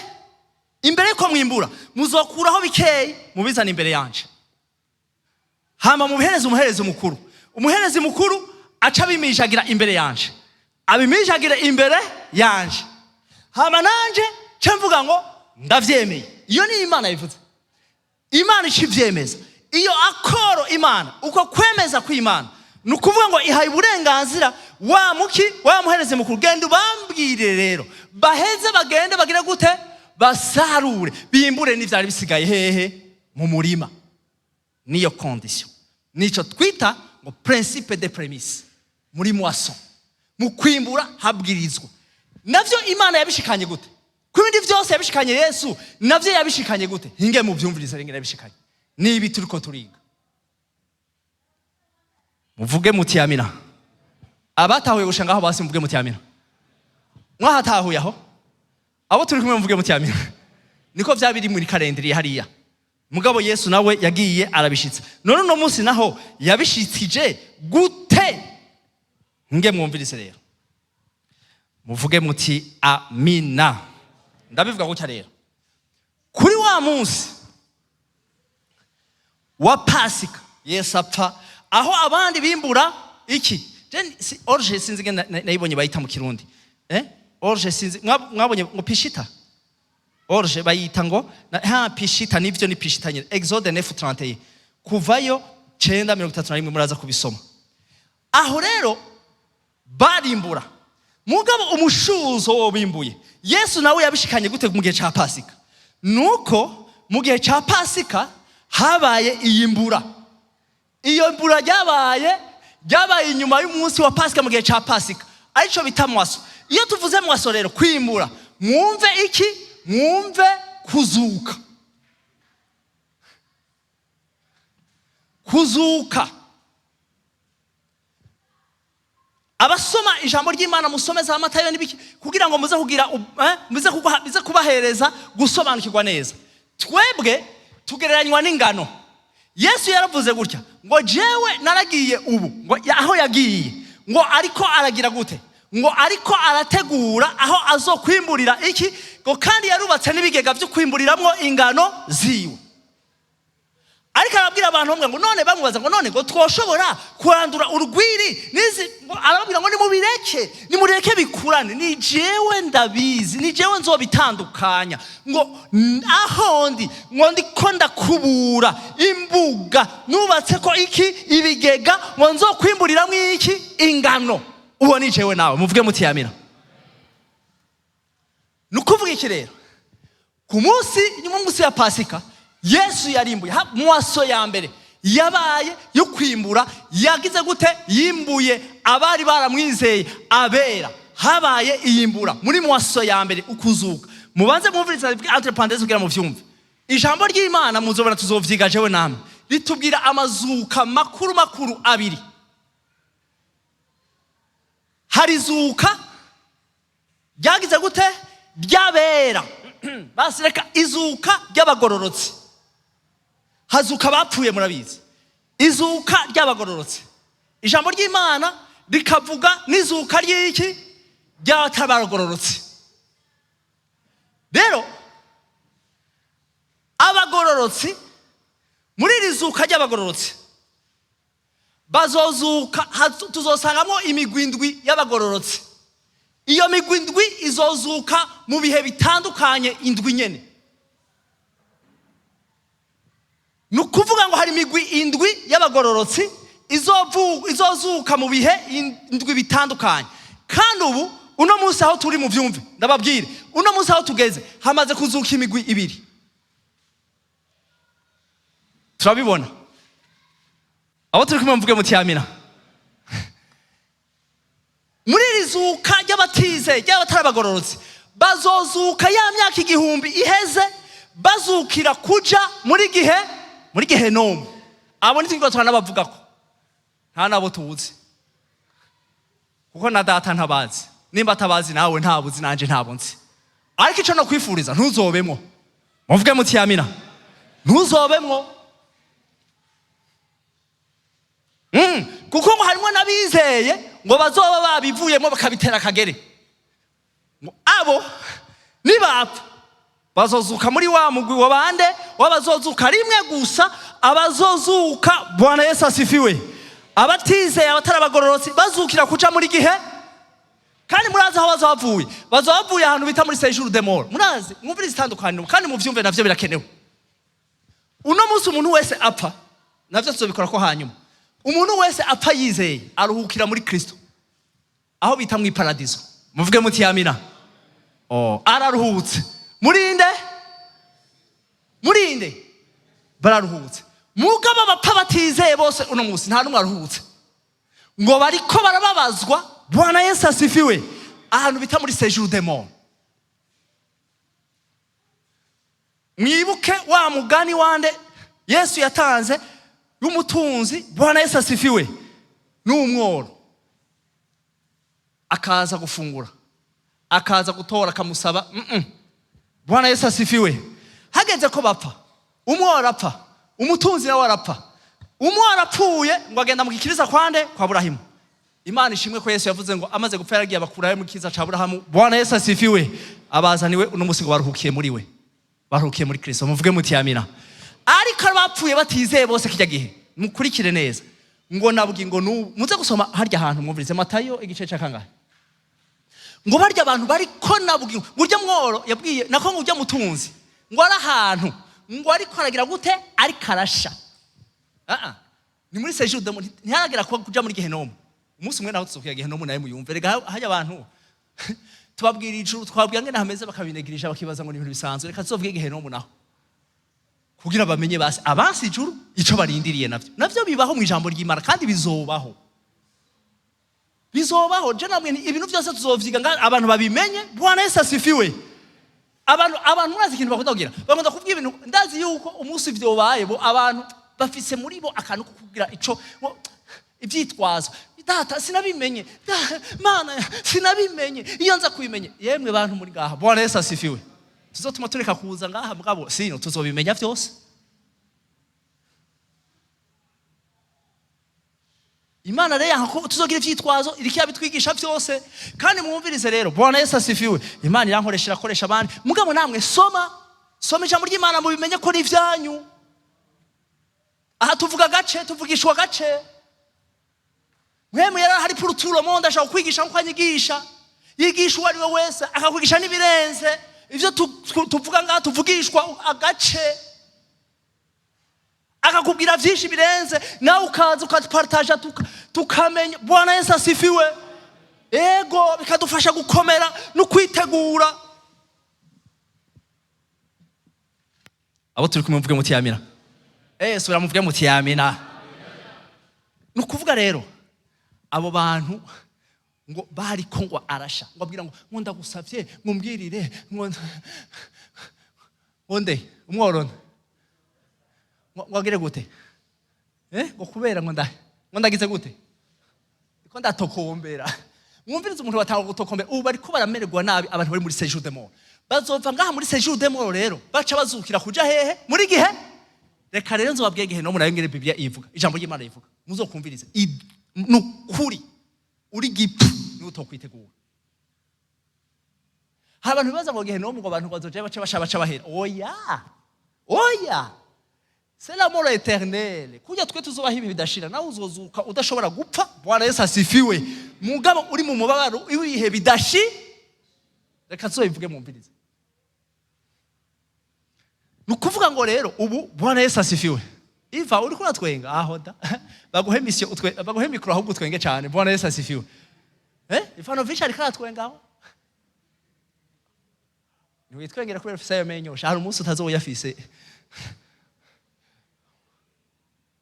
Imbere ko mwimbura muzokuraho bikeyi mubizana imbere yanje. Hama mubihereze umuhereze mukuru. Umuhereze mukuru aca bimijagira imbere yanje. Abimijagira imbere yanje. Hama nanje cemvuga ngo ndavyemeye. Iyo ni Imana yivuze. Imana ikivyemeza. Iyo akoro Imana uko kwemeza kw'Imana nukuvuga ngo ihaye uburenganzira wa muhereze mukuru, genda ubambwire rero baheze bagende bagire gute? Basarure bimbure n'ivyari bisigaye hehe? Mu murima. Niyo condition. Nico twita ngo principe de prémisse muri moisson. Mu kwimbura habwirizwa. Navyo Imana yabishikanye gute? Kubindi vyose yabishikanye Yesu, navyo yabishikanye gute? Hinge mu vyumvirize rengera yabishikanye. Nibi turiko turiga. Muvuge muti amina. Abatahuye gushangaho basi mvuge muti amina. Mwahatahuye aho? Abo turi kumwe mvuge muti amina. Niko vyabiri muri kalendari hariya. Mugabo Yesu nawe yagiye arabishitsa. None no munsi naho yabishitije gute? Nge mwumvirize rero. Muvuge muti amina. Ndabivuga gutya rero. Kuri wa munsi wa Pasika Yesu apfa, aho abandi bimbura iki? Orge sinzi nge nayibonye bayita mu Kirundi. Orge sinzi mwabonye ngo pishita. Orge bayita ngo pishita, nivyo ni pishita nyine. Exode 9:31. Kuvayo 9:31 muraza kubisoma. Aho rero barimbura. Mugabo umushuzo wo bimbuye. Yesu nawe yabishikanye gute mu gihe ca Pasika? Nuko mu gihe ca Pasika habaye iyimbura. Iyo mbura ryabaye inyuma y'umunsi wa Pasika mu gihe ca Pasika. Arico bita mwaso. Iyo tuvuze mwaso rero kwimbura, mwumve iki? Mwumve kuzuka. Kuzuka. Abasoma ijambo ry'Imana musomeza Matayo n'ibiki kugira ngo muze kugira muze kubahereza gusobanukirwa neza. Twebwe tugereranywa n'ingano. Yesu yaravuze gutya ngo jewe naragiye ubu, ngo aho yagiye ngo ariko aragira gute, ngo ariko arategura aho azokwimburira iki, ngo kandi yarubatse n'ibigega byo kwimburiramwo ingano ziwe. Ariko arabwira abantu ngo none bamubaza ngo none ngo twoshobora kurandura urugwiri nizi, ngo arababwira ngo nimureke bikurane, ni jewe ndabizi, ni jewe nzobitandukanya, ngo aho ndi ngo ndiko ndakubura imbuga nubatse ko iki ibigega ngo nzokwimburiramwo iki ingano. Uwo ni jewe nawe, muvuge muti amina. Nukuvuga iki rero, ku munsi nyuma y'umunsi ya Pasika Yesu yarimbuye mwaso ya mbere yabaye yo kwimbura, yagize gute, yimbuye abari baramwizeye abera, habaye iyimbura muri mwaso ya mbere ukuzuka. Mubanze mwumviriza entre parenthèses kugira mu vyumve ijambo ry'Imana, muzobona tuzovyiga jewe namwe, ritubwira amazuka makuru abiri. Hari zuka ryagize gute, ryabera, basi reka izuka ry'abagororotsi, hazuka bapfuye murabizi, izuka ry'abagororotsi. Ijambo ry'Imana rikavuga n'izuka ry'iki, ry'abatabagororotsi. Rero abagororotsi muri iri zuka ry'abagororotsi bazozuka, tuzosangamo imigwi indwi y'abagororotsi. Iyo migwi indwi izozuka mu bihe bitandukanye, indwi nyene. Nukuvuga ngo hari imigwi indwi y'abagororotsi izozuka mu bihe indwi bitandukanye. Kandi ubu uno munsi aho turi mu vyumve ndababwire, uno munsi aho tugeze hamaze kuzuka imigwi ibiri. Turabibona abo turi kumwe, mvuge muti amina. Muri iri zuka ry'abatize ry'abatarabagororotsi bazozuka ya myaka 1000 iheze, bazukira kuja muri gehenomu. Abo nitwo turanabavuga ko nta nabo tuzi, kuko na data ntabazi, nimba atabazi nawe ntabuzi, nanje ntabonzi. Ariko ico no kwifuriza ntuzobemwo, muvuge muti amina, ntuzobemwo. Kuko ngo harimo nabizeye ngo bazoba babivuyemo bakabitera akagere, ngo abo nibapfa bazozuka muri wa mugwi wabande wabazozuka rimwe gusa, abazozuka. Bwana Yesu asifiwe. Abatizeye abatarabagororotsi bazukira kuca muri gihe. Kandi murazi aho bazobavuye ahantu bita muri séjour de mort. Murazi mwumvire itandukaniro kandi mu vyumve navyo birakenewe. Uno munsi umuntu wese apfa, navyo tuzobikora ko hanyuma. Umuntu wese apfa yizeye aruhukira muri Kristo, aho bita mu iparadiso. Muvuge muti amina. Araruhutse. Murinde bararuhutse. Mugabo abapfa batizeye bose uno munsi nta numwe aruhutse, ngo bariko barababazwa. Bwana Yesu asifiwe. Ahantu bita muri séjour de mort. Mwibuke wa mugani wande Yesu yatanze y'umutunzi. Bwana Yesu asifiwe. N'umworo akaza gufungura, akaza gutora, akamusaba. Bwana Yesu asifiwe. Hageze ko bapfa, umworo apfa, umutunzi nawe arapfa. Umworo apfuye ngo agenda mu gikiriza kwande kwa Aburahamu. Imana ishimwe ko Yesu yavuze ngo amaze gupfa yaragiye abakurayo mu kiza ca Aburahamu. Bwana Yesu asifiwe. Abazaniwe uno munsi ngo baruhukiye muri we, baruhukiye muri Kristo. Muvuge muti amina. Ariko abapfuye batizeye bose kijya gihe, mukurikire neza, ngo nabwi ngo muze gusoma harya ahantu mwumvirize Matayo igice ca kangahe, ngo barya abantu bariko nabwi burya mworo yabwiye nako ngo ujya mutunzi ngo ari ahantu ngo ariko aragira gute, ariko arasha. Ni muri séjour de mort, ntiharagira kuja muri gehenomu. Umunsi umwe naho tuzokuya gehenomu naye muyumve. Rega hajya abantu tubabwira ijuru, twabwira ngene hameze bakabinegirisha, bakibaza ngo ni ibintu bisanzwe. Reka tuzovuge gehenomu naho kugira bamenye basi abansi ijuru ico barindiriye. Navyo bibaho mu ijambo ry'Imana kandi bizobaho. Je namwe ibintu byose tuzovyiga abantu babimenye. Bwana Yesu asifiwe. Abantu murazi ikintu bakunda kugira, bakunda kuvuga ibintu. Ndazi yuko umunsi ivyo baye bo abantu bafise muri bo akantu kugira ico ivyitwazo. Data sinabimenye, Mana sinabimenye, iyo nza kubimenye. Yemwe bantu muri ngaha, Bwana Yesu asifiwe. Tuzotuma tureka kuza ngaha mugabo sino tuzobimenya vyose. Imana rero yanka ko tuzogira ivyitwazo iriki yabitwigisha byose. Kandi mwumvirize rero, Bwana Yesu asifiwe. Imana irankoresha irakoresha abandi. Mugabo namwe soma ijambo ry'Imana mu bimenye ko ni vyanyu. Aha tuvuga gace, tuvugishwa gace. Mwemwe yari hari pour tout le monde ashaka kwigisha nko anyigisha. Yigisha uwo ari we wese akakwigisha n'ibirenze. Ivyo tuvuga ngaha tuvugishwa agace. Akakubwira vyinshi birenze nawe ukaza ukapartaja tukamenya. Bwana Yesu asifiwe. Ego bikadufasha gukomera no kwitegura. Abo turi kumwe mvuge muti amina. Subira muvuge muti amina. Nukuvuga rero abo bantu ngo bari ko ngo arasha ngo abwira ngo ndagusavye mumbwirire nde umworona ngwagire gute ngo kubera ngo ndagize gute ko ndatokombera. Mwumvirize umuntu batanga gutokombera ubu bariko baramererwa nabi abantu bari muri séjour de mort. Bazova ngaha muri séjour de mort rero baca bazukira kuja hehe muri gihe. Reka rero nzobabwiye gihe no murayengere Biblia ivuga ijambo ry'Imana ivuga muzokumvirize nukuri uri gipfu ni utokwitegura. Hari abantu bibaza ngo gihe no ngo abantu bazoje baca bahera. Oya c'est l'amour éternel. Kujya twe tuzobaho ibi bidashira nawe uzozuka udashobora gupfa. Bwana Yesu asifiwe. Mugabo uri mu mubabaro ibihe bidashi. Reka tuzobivuge mwumvirize. Nukuvuga ngo rero ubu Bwana Yesu asifiwe. Iva uri kuna twenga ahoda baguhe mission baguhe mikro ahubwo twenge cyane. Bwana Yesu asifiwe. Ivanovic ari kana twengaho. Niwe twengera kubera fisa yamenyosha hari umunsi utazoyafise.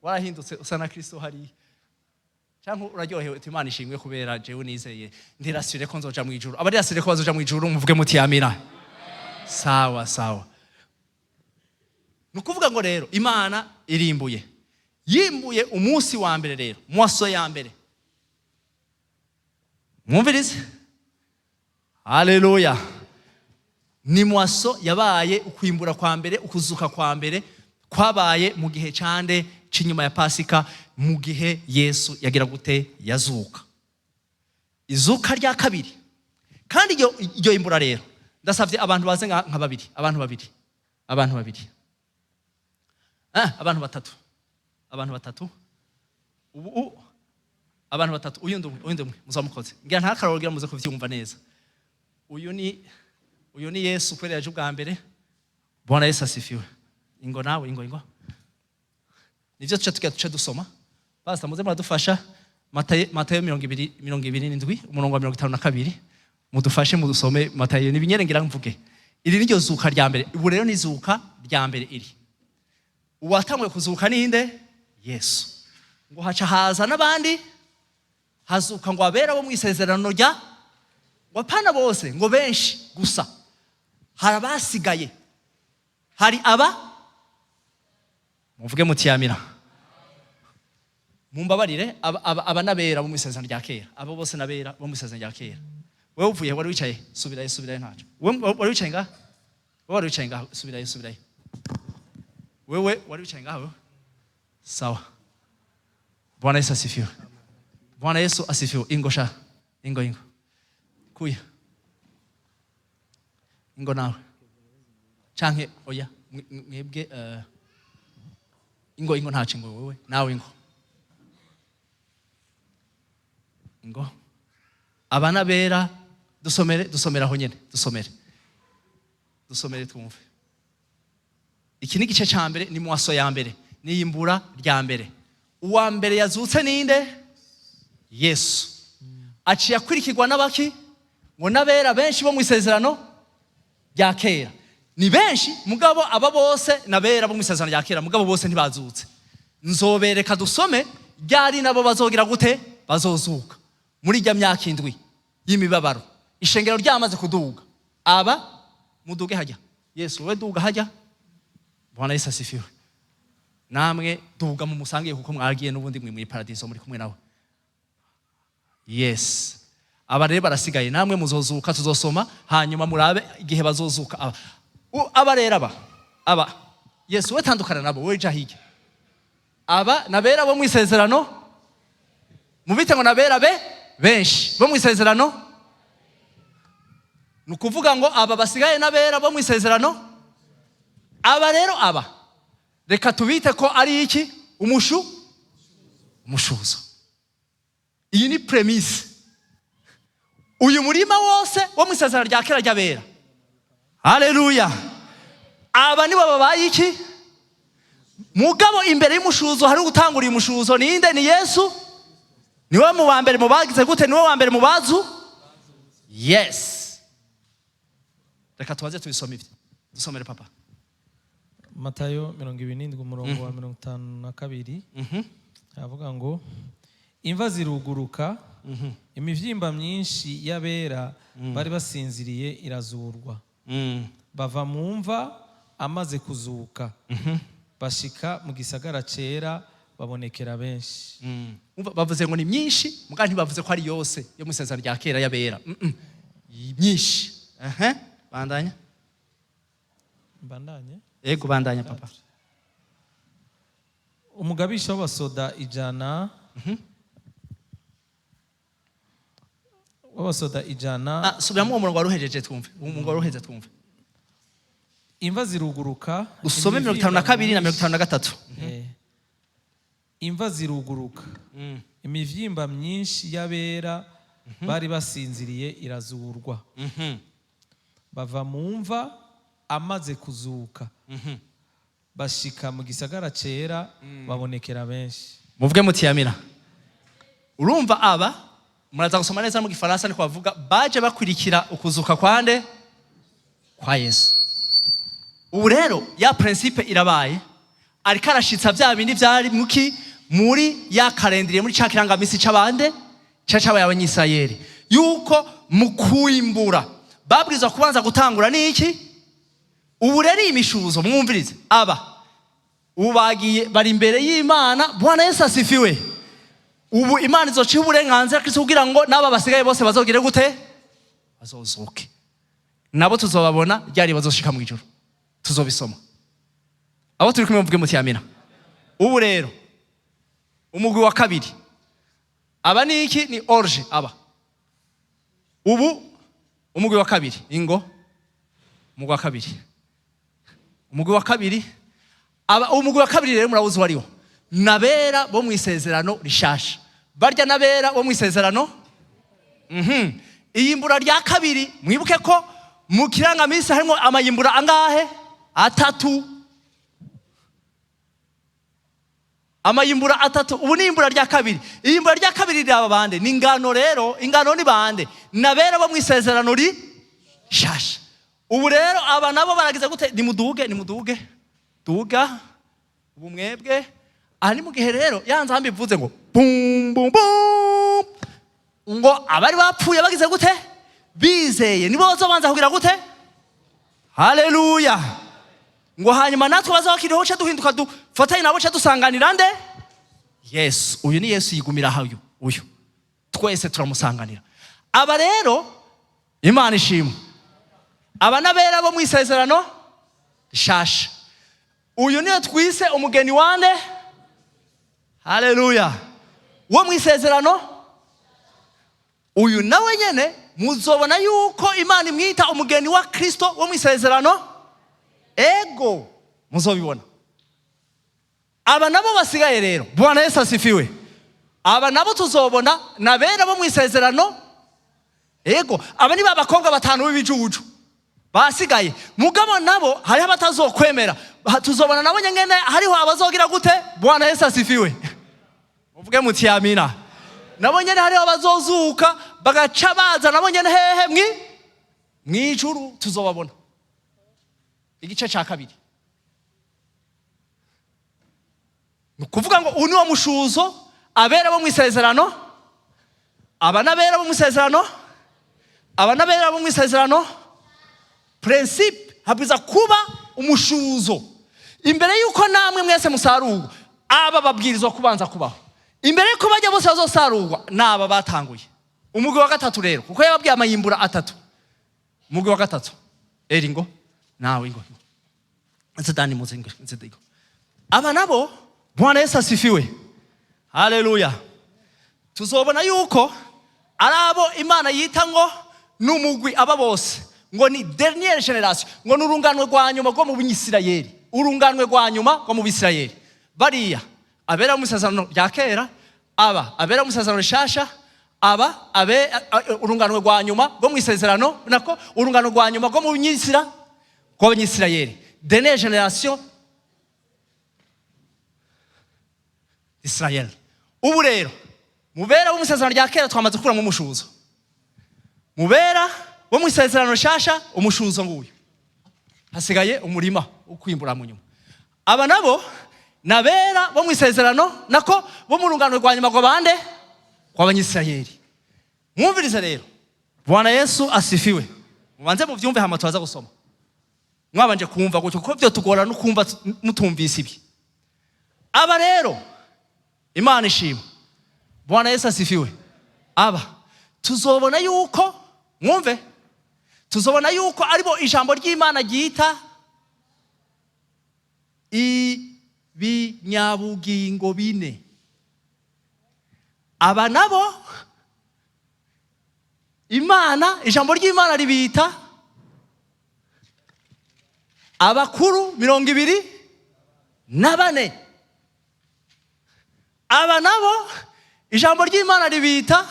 Warahindutse usa na Kristo hari. Cyangwa uraryohewe uti Imana ishimwe kubera jewe nizeye ndirasire ko nzoja mu ijuru. Abari yasire ko bazoja mu ijuru muvuge muti amina. Sawa. Nukuvuga ngo rero Imana irimbuye. Yimbuye umunsi wa mbere rero, mwaso ya mbere. Mwumvirize? Haleluya. Ni mwaso yabaye ukwimbura kwa mbere, ukuzuka kwa mbere kwabaye mu gihe cyande cinyuma ya Pasika mu gihe Yesu yagira gute yazuka. Izuka rya kabiri. Kandi iryo imbura rero ndasavye abantu baze nka babiri, abantu babiri. Abantu batatu. Ubu abantu batatu uyundi umwe muzamukoze. Ngira nta karorogira muze kuvyumva neza. Uyu ni Yesu kwere yaje ubwa mbere. Bwana Yesu asifiwe. Ingo nawe ingo. Nivyo tuca dusoma. Pastor muze muradufasha Matayo 27 umurongo wa 52. Mudufashe mudusome Matayo nibinyere ngira mvuge. Iri niryo zuka rya mbere. Ubu rero ni zuka rya mbere iri. Uwatamwe kuzuka ninde? Yesu. Ngo haca haza nabandi hazuka ngo abera bo mu isezerano rya ngo pana bose ngo benshi gusa. Harabasigaye. Hari muvuge muti amina. Mumbabarire aba nabera bo mu isezerano rya kera. Abo bose nabera bo mu isezerano rya kera. Wewe uvuye wari wicaye subirayo ntaco. Wari wicaye ngaho? Wari wicaye ngaho subirayo. Wewe wari wicaye ngaho? Sawa. Bwana Yesu asifiwe. Bwana Yesu asifiwe. Ingo. Kuya. Ingo nawe. Canke oya mwebwe ingo ntaco ngo wewe nawe ingo. Abana bera dusomera aho nyene dusomere twumve. Iki ni gice ca mbere ni mwaso ya mbere ni imbura rya mbere. Uwa mbere yazutse ninde? Yesu. Aciye akurikirwa n'abaki ngo nabera benshi bo mu isezerano rya kera. Ni benshi mugabo aba bose nabera bo mu isezerano rya kera mugabo bose ntibazutse. Nzobereka dusome ryari nabo bazogira gute bazozuka muri rya myaka 7 y'imibabaro. Ishengero ryamaze kuduga. Aba muduge hajya. Yesu we duga hajya. Bwana Yesu asifiwe. Namwe duga mu musangiye kuko mwagiye n'ubundi mwe mu paradiso muri kumwe nawe. Yes. Aba rero barasigaye namwe muzozuka tuzosoma hanyuma murabe igihe bazozuka aba rero aba Yesu we tandukana nabo we jahige. Aba nabera bo mu isezerano mubite ngo nabera benshi bo mu isezerano. Ni ukuvuga ngo aba basigaye n'abera bo mu isezerano. Aba rero reka tubite ko ari iki? Umushuzo. Iyi ni premise. Uyu murima wose wo mu isezerano rya kera ry'abera. Haleluya. Aba nibo babaye iki? Mugabo imbere y'umushuzo hari gutangura uyu mushuzo ninde? Ni Yesu. Niwe mu wa mbere mu bagize gute? Niwe wa mbere mu bazu. Yes. Reka tubaze tubisome ibyo. Dusomere papa. Matayo 27 umurongo wa 52. Avuga ngo imva ziruguruka, imivyimba myinshi y'abera bari basinziriye irazurwa. Bava mu mva amaze kuzuka. Bashika mu gisagara cera babonekera benshi. Bavuze ngo ni myinshi, muga ntibavuze ko ari yose yo mu isezerano rya kera y'abera. Myinshi. Bandanya. Ego bandanya papa. Umugabisha w'abasoda 100. W'abasoda 100. Subiramo umurongo waruhejeje twumve. Umurongo waruhejeje twumve. Imva ziruguruka. Usome 52 na 53. Imva ziruguruka. Imivyimba myinshi y'abera bari basinziriye irazurwa. Bava mu mva amaze kuzuka. Bashika mu gisagara cera babonekera benshi. Muvuge mutiyamira. Urumva aba muraza gusoma neza mu gifaransa ni kwavuga baje bakurikira ukuzuka kwande kwa Yesu. Ubu rero ya principe irabaye ariko arashitsa bya bindi byari muri ya kalendriye muri cakiranga misi c'abande c'abaye abanyisirayeli yuko mu kuimbura babwirizwa kubanza gutangura niki? Ubu rero imishuzo mwumvirize ubu bagiye bari imbere y'Imana. Bwana Yesu asifiwe. Ubu Imana izociha uburenganzira Kristo kugira ngo n'aba basigaye bose bazogire gute? Bazozuke. Nabo tuzobabona ryari bazoshika mu ijuru. Tuzobisoma. Abo turi kumwe muvuge muti amina. Ubu rero umugwi wa kabiri ni iki? Ni orge ubu umugwi wa kabiri ingo umugwi wa kabiri umugwi wa kabiri rero murabuze wariho nabera bo mu isezerano rishasha. Barya nabera bo mu isezerano. Iyimbura rya kabiri mwibuke ko mu kirangamisi harimo amayimbura angahe? 3. Amayimbura 3. Ubu ni iyimbura rya kabiri. Iyimbura rya kabiri rya bande ni ingano rero. Ingano ni bande? Nabera bo mu isezerano rishasha. Ubu rero aba nabo baragize gute? Nimuduge duga ubu mwebwe. Ni mu gihe rero yanze hambivuze ngo bum bum bum ngo abari bapfuye bagize gute? Bizeye nibo bazobanza kugira gute? Haleluya. Ngo hanyuma natwe bazakiriho cyo duhinduka dufatanye nabo cyo dusanganira nde? Yesu. Uyu ni Yesu yigumira hayo. Uyu twese turamusanganira. Aba rero Imana ishimwe. Aba nabera bo mu isezerano rishasha. Uyu niyo twise umugeni wande. Haleluya. Wo mu isezerano. Uyu nawe nyene muzobona yuko Imana imwita umugeni wa Kristo wo mu isezerano. Ego muzobibona. Aba nabo basigaye rero. Bwana Yesu asifiwe. Aba nabo tuzobona nabera bo mu isezerano. Ego aba ni babakobwa 5 b'ibijuju basigaye. Mugabo nabo hari abatazokwemera. Tuzobona nabo nyene hariho abazogira gute? Bwana Yesu asifiwe. Muvuge muti amina. Nabo nyene hariho abazozuka bagaca baza nabo nyene hehe mwijuru tuzobabona. Igice cya kabiri. Nukuvuga ngo uni wa mushuzo abera bo mu isezerano. Aba nabera bo mu isezerano. Aba nabera bo mu isezerano. Principe habiza kuba umushuzo. Imbere yuko namwe mwese musarurwa aba babwirizwa kubanza kubaho. Imbere yuko bajya bose bazosarurwa naba batanguye. Umugwi wa gatatu rero kuko yababwiye amayimbura 3. Umugwi wa gatatu eringo nawe ingo. Nzidani muzingo nzidigo. Aba nabo Bwana Yesu asifiwe. Haleluya. tuzobona yuko ari abo Imana yita ngo n'umugwi aba bose, ngo ni dernière génération, ngo n'urunganwe rwa nyuma rwo mu Bisirayeli, urunganwe rwa nyuma rwo mu Bisirayeli. Bariya abera mu isezerano rya kera, aba abera mu isezerano rishasha, aba urunganwe rwa nyuma rwo mu isezerano, nako urunganwe rwa nyuma rwo mu Bisirayeli, dernière génération Israel. Ubu rero mubera wo mu isezerano rya kera twamaze gukura mu mushuzo, mubera wo mu isezerano rishasha umushuzo nguyu, hasigaye umurima ukwimbura mu nyuma. Aba nabo nabera bo mu isezerano, nako bo mu rungano rwa nyuma rwa bande, kw'Abanyisirayeli. Mwumvirize rero, Bwana Yesu asifiwe. Mubanze muvyumve hama twaza gusoma. Mwabanje kumva gutyo kuko byo tugora no kumva mutumvise ibi. Aba rero Imana ishimwe, Bwana Yesu asifiwe. Aba tuzobona yuko, mwumve, tuzobona yuko aribo ijambo ry'Imana ryita ibinyabugingo bine. Aba nabo Imana, ijambo ry'Imana ribita abakuru 24. Aba nabo ijambo ry'Imana ribita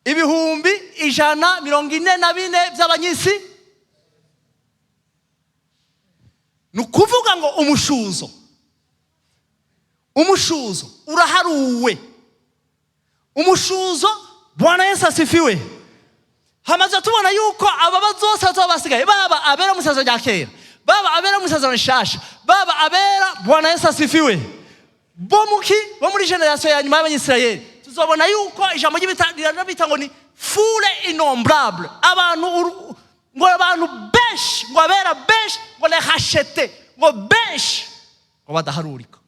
144 by'abanyisi. Nukuvuga ngo umushuzo uraharuwe. Umushuzo, Bwana Yesu asifiwe. Hamaze tubona yuko aba bazose bazobasigaye, baba abera mu isezerano rya kera, baba abera mu isezerano rishasha, baba abera, Bwana Yesu asifiwe, bo muri generation ya nyuma y'Abanyisirayeli. Tuzobona yuko ijambo ry'Imana bita ngo ni foule innombrable, abantu benshi, ngo abera benshi, ngo les rachetés, ngo benshi, ngo badaharurika.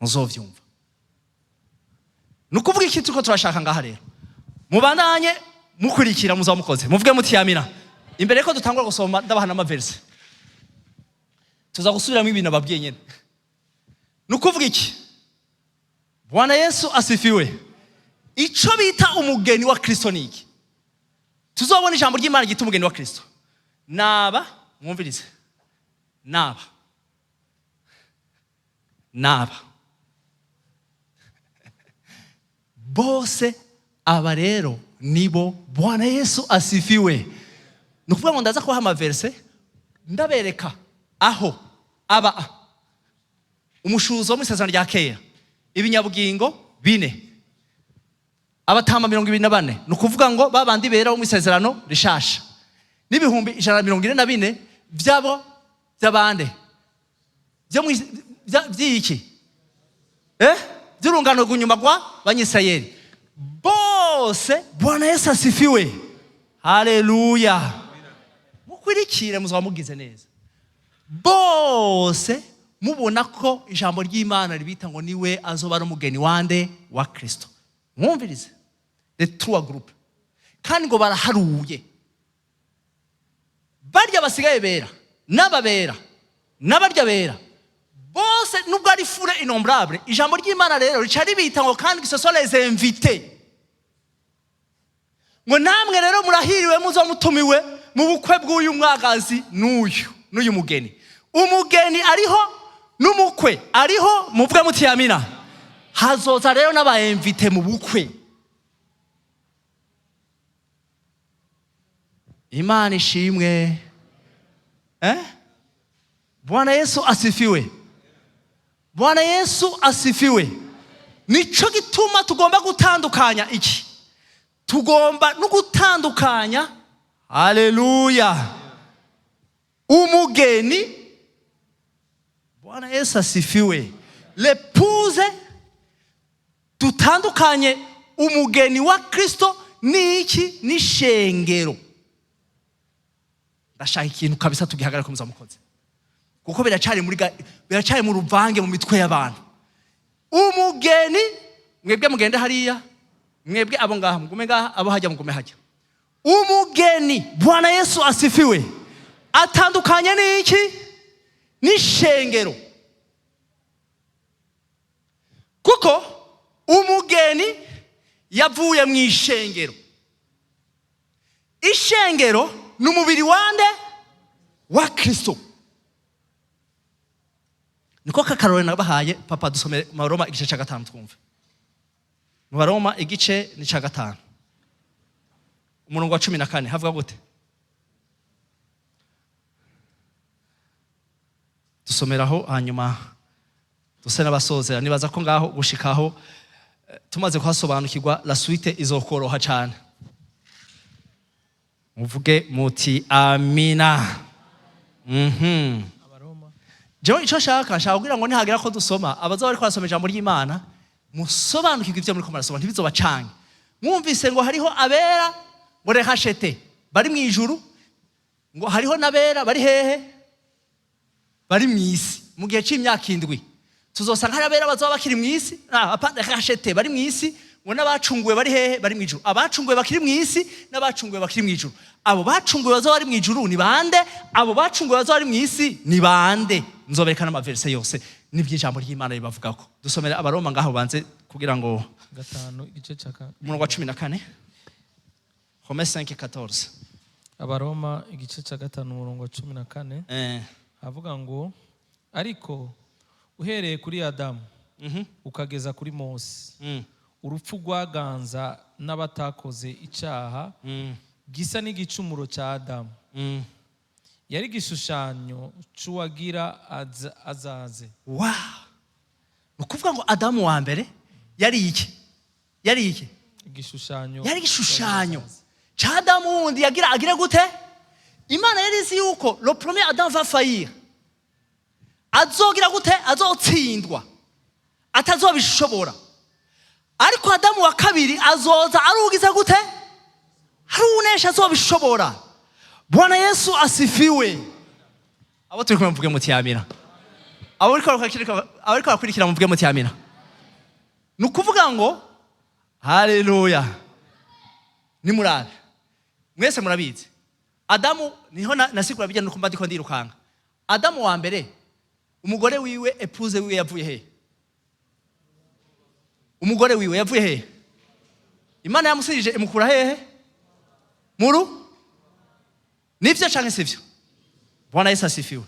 Muzovyumva. Nukuvuga iki tuko turashaka ngaha rero? Mubandanye mukurikira, muzamukoze, muvuge muti amina. Imbere ko dutangura gusoma ndabahana amaverse, tuza gusubiramo ibintu ababwiye nyene. Nukuvuga iki? Bwana Yesu asifiwe. Ico bita umugeni wa Kristo niki? Tuzobona ijambo ry'Imana ryita umugeni wa Kristo. Naba, mwumvirize. Naba. Bose aba rero nibo Bwana Yesu asifiwe. Nukuvuga ngo ndaza kubaha amaverse ndabereka aho aba umushuzo mu isezerano rya kera, ibinyabugingo bine, abatama 24. Nukuvuga ngo babandi bera mu isezerano rishasha, n'ibihumbi 144 byabo by'abande by'iki by'urungano rw'inyuma rw'Abanyisirayeli. Bose Bwana Yesu asifiwe. Haleluya. Mukurikire muzaba mugize neza. Bose mubona ko ijambo ry'Imana ribita ngo niwe azoba ari umugeni wande wa Kristo. Mwumvirize, the true group. Kandi ngo baraharuye. Barya basigaye bera, n'ababera, n'abarya bera, bose nubwo ari foule innombrable, ijambo ry'Imana rero rica ribita ngo kandi ce sont les invités. Ngo namwe rero murahiriwe muzomutumiwe mu bukwe bw'uyu mwagazi n'uyu mugeni. Umugeni ariho n'umukwe ariho, muvuge muti amina. Hazoza rero n'aba invité mu bukwe. Imana ishimwe. Bwana Yesu asifiwe. Bwana Yesu asifiwe. Nico gituma tugomba gutandukanya iki? Tugomba no gutandukanya, haleluya, umugeni, Bwana Yesu asifiwe, l'épouse. Tutandukanye umugeni wa Kristo n'iki? N'ishengero. Ndashaka ikintu kabisa tugihagarara ko muzamukoze, kuko biracari mu ruvange mu mitwe y'abantu. Umugeni, mwebwe mugende hariya, mwebwe abo ngaha mugume ngaha, abo hajya mugume hajya. Umugeni, Bwana Yesu asifiwe, atandukanye n'iki? N'ishengero. Kuko umugeni yavuye mu ishengero. Ishengero ni umubiri wande wa Kristo. Niko kakarore nabahaye. Papa dusomere mu Baroma igice cya 5 twumve. Mu Baroma igice ni cya 5 umurongo wa 14 havuga gute? Dusomeraho hanyuma duse n'abasozera. Nibaza ko ngaho gushikaho tumaze kuhasobanukirwa la suite izokoroha cyane. Muvuge muti amina. Jewe icyo nshaka kugira ngo nihagera ko dusoma abaza bari kwasoma ijambo ry'Imana musobanukirwe ibyo muri ko marasoma ntibizobacange. Mwumvise ngo hariho abera ngo rehashete bari mu ijuru, ngo hariho nabera bari hehe? Bari mu isi. Mu gihe cy'imyaka 7 tuzosanga hari abera bazaba bakiri mu isi, rehashete bari mu isi, ngo n'abacunguwe bari hehe? Bari mu ijuru. Abacunguwe bakiri mu isi n'abacunguwe bakiri mu ijuru. Abo bacunguwe bazaba bari mu ijuru ni bande? Abo bacunguwe bazaba bari mu isi ni bande? Nzoberekana amaverse yose n'iby'ijambo ry'Imana ribavugako. Dusomera Abaroma ngaho banze kugira ngo 5 igice cya 4 umurongo wa 14. Rome 5:14. Abaroma igice cya 5 umurongo wa 14. Havuga ngo ariko uhereye kuri Adamu ukageza kuri Mose urupfu rwaganza n'abatakoze icyaha gisa n'igicumuro cya Adamu. Yari igishushanyo cy'uwagira azaze. Wow! Nukuvuga ngo Adamu wa mbere yari iki? Yari iki? Igishushanyo. Yari igishushanyo cya Adamu wundi agira gute? Imana yari izi yuko le premier Adam va faillir. Azogira gute? Azotsindwa. Atazobishobora. Ariko Adamu wa kabiri azoza arugize gute? Harunesha azobishobora. Bwana Yesu asifiwe. Abo turi kumwe mvuge muti amina. Abo ariko bakurikira mvuge muti amina. Nukuvuga ngo haleluya. Ni murabe. Mwese murabizi. Adamu niho nasigura bijya nuko mbadiko ndirukanga. Adamu wa mbere umugore wiwe epuze wiwe yavuye he? Umugore wiwe yavuye he? Imana yamusirije imukura hehe? Muru? Nivyo canke sivyo? Bwana Yesu asifiwe.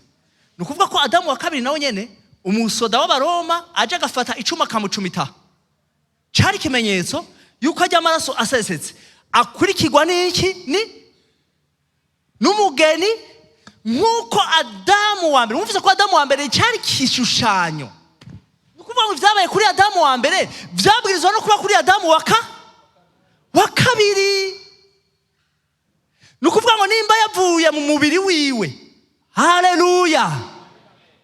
Nukuvuga ko Adamu wa kabiri nawe nyene umusoda w'Abaroma aje agafata icuma kamucumita. Cari kimenyetso yuko ajya amaraso asesetse. Akurikirwa n'iki? Ni n'umugeni nkuko Adamu wa mbere. Mwumvise ko Adamu wa mbere cyari kishushanyo. Nukuvuga ngo vyabaye kuri Adamu wa mbere vyabwirizwa no kuba kuri Adamu wa kabiri. Nukuvuga ngo nimba yavuye mu mubiri wiwe, haleluya,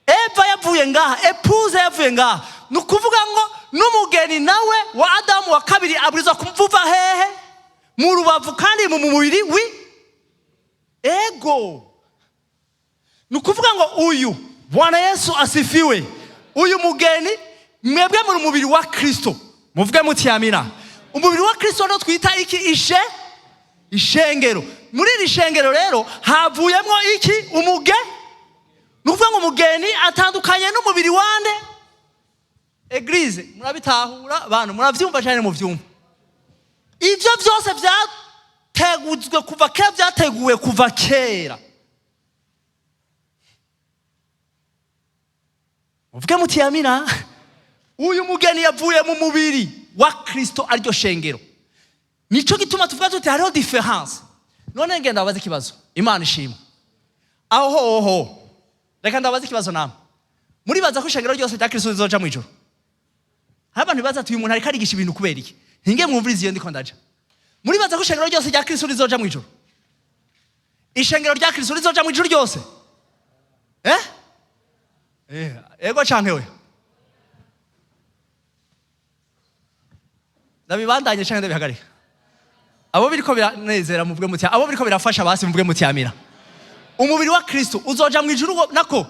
Eva yavuye ngaha, epuze yavuye ngaha, nukuvuga ngo n'umugeni nawe wa Adamu wa kabiri abwirizwa kumvuva hehe? Mu rubavu kandi mu mubiri ego. Nukuvuga ngo uyu Bwana Yesu asifiwe, uyu mugeni mwebwe muri mubiri wa Kristo. Muvuge muti amina. Umubiri wa Kristo no twita iki? Ishengero. Muri iri shengero rero havuyemo iki? Nukuvuga ngo umugeni atandukanye n'umubiri wande? Eglise. Murabitahura abantu, muravyumva cyane mu vyumva. Ivyo byose byateguzwe kuva kera, byateguwe kuva kera. Muvuge muti amina. Uyu mugeni yavuye mu mubiri wa Kristo aryo shengero. Nico gituma tuvuga tuti hariho difference. None ngenda babaza ikibazo. Imana ishimwe. Aho. Reka ndabaza ikibazo namwe. Muri baza ko ishengero ryose rya Kristo rizoja mu ijuru. Abantu baza tuyu umuntu ariko arigisha ibintu kubera iki? Hinge mwumvirize iyo ndiko ndaja. Muri baza ko ishengero ryose rya Kristo rizoja mu ijuru. Ishengero rya Kristo rizoja mu ijuru ryose. Ego canke we. Ndabibandanye canke ndabihagarika. Abo biriko biranezera muvuge muti, abo biriko birafasha basi muvuge muti amina. Umubiri wa Kristo uzoja mu ijuru nako.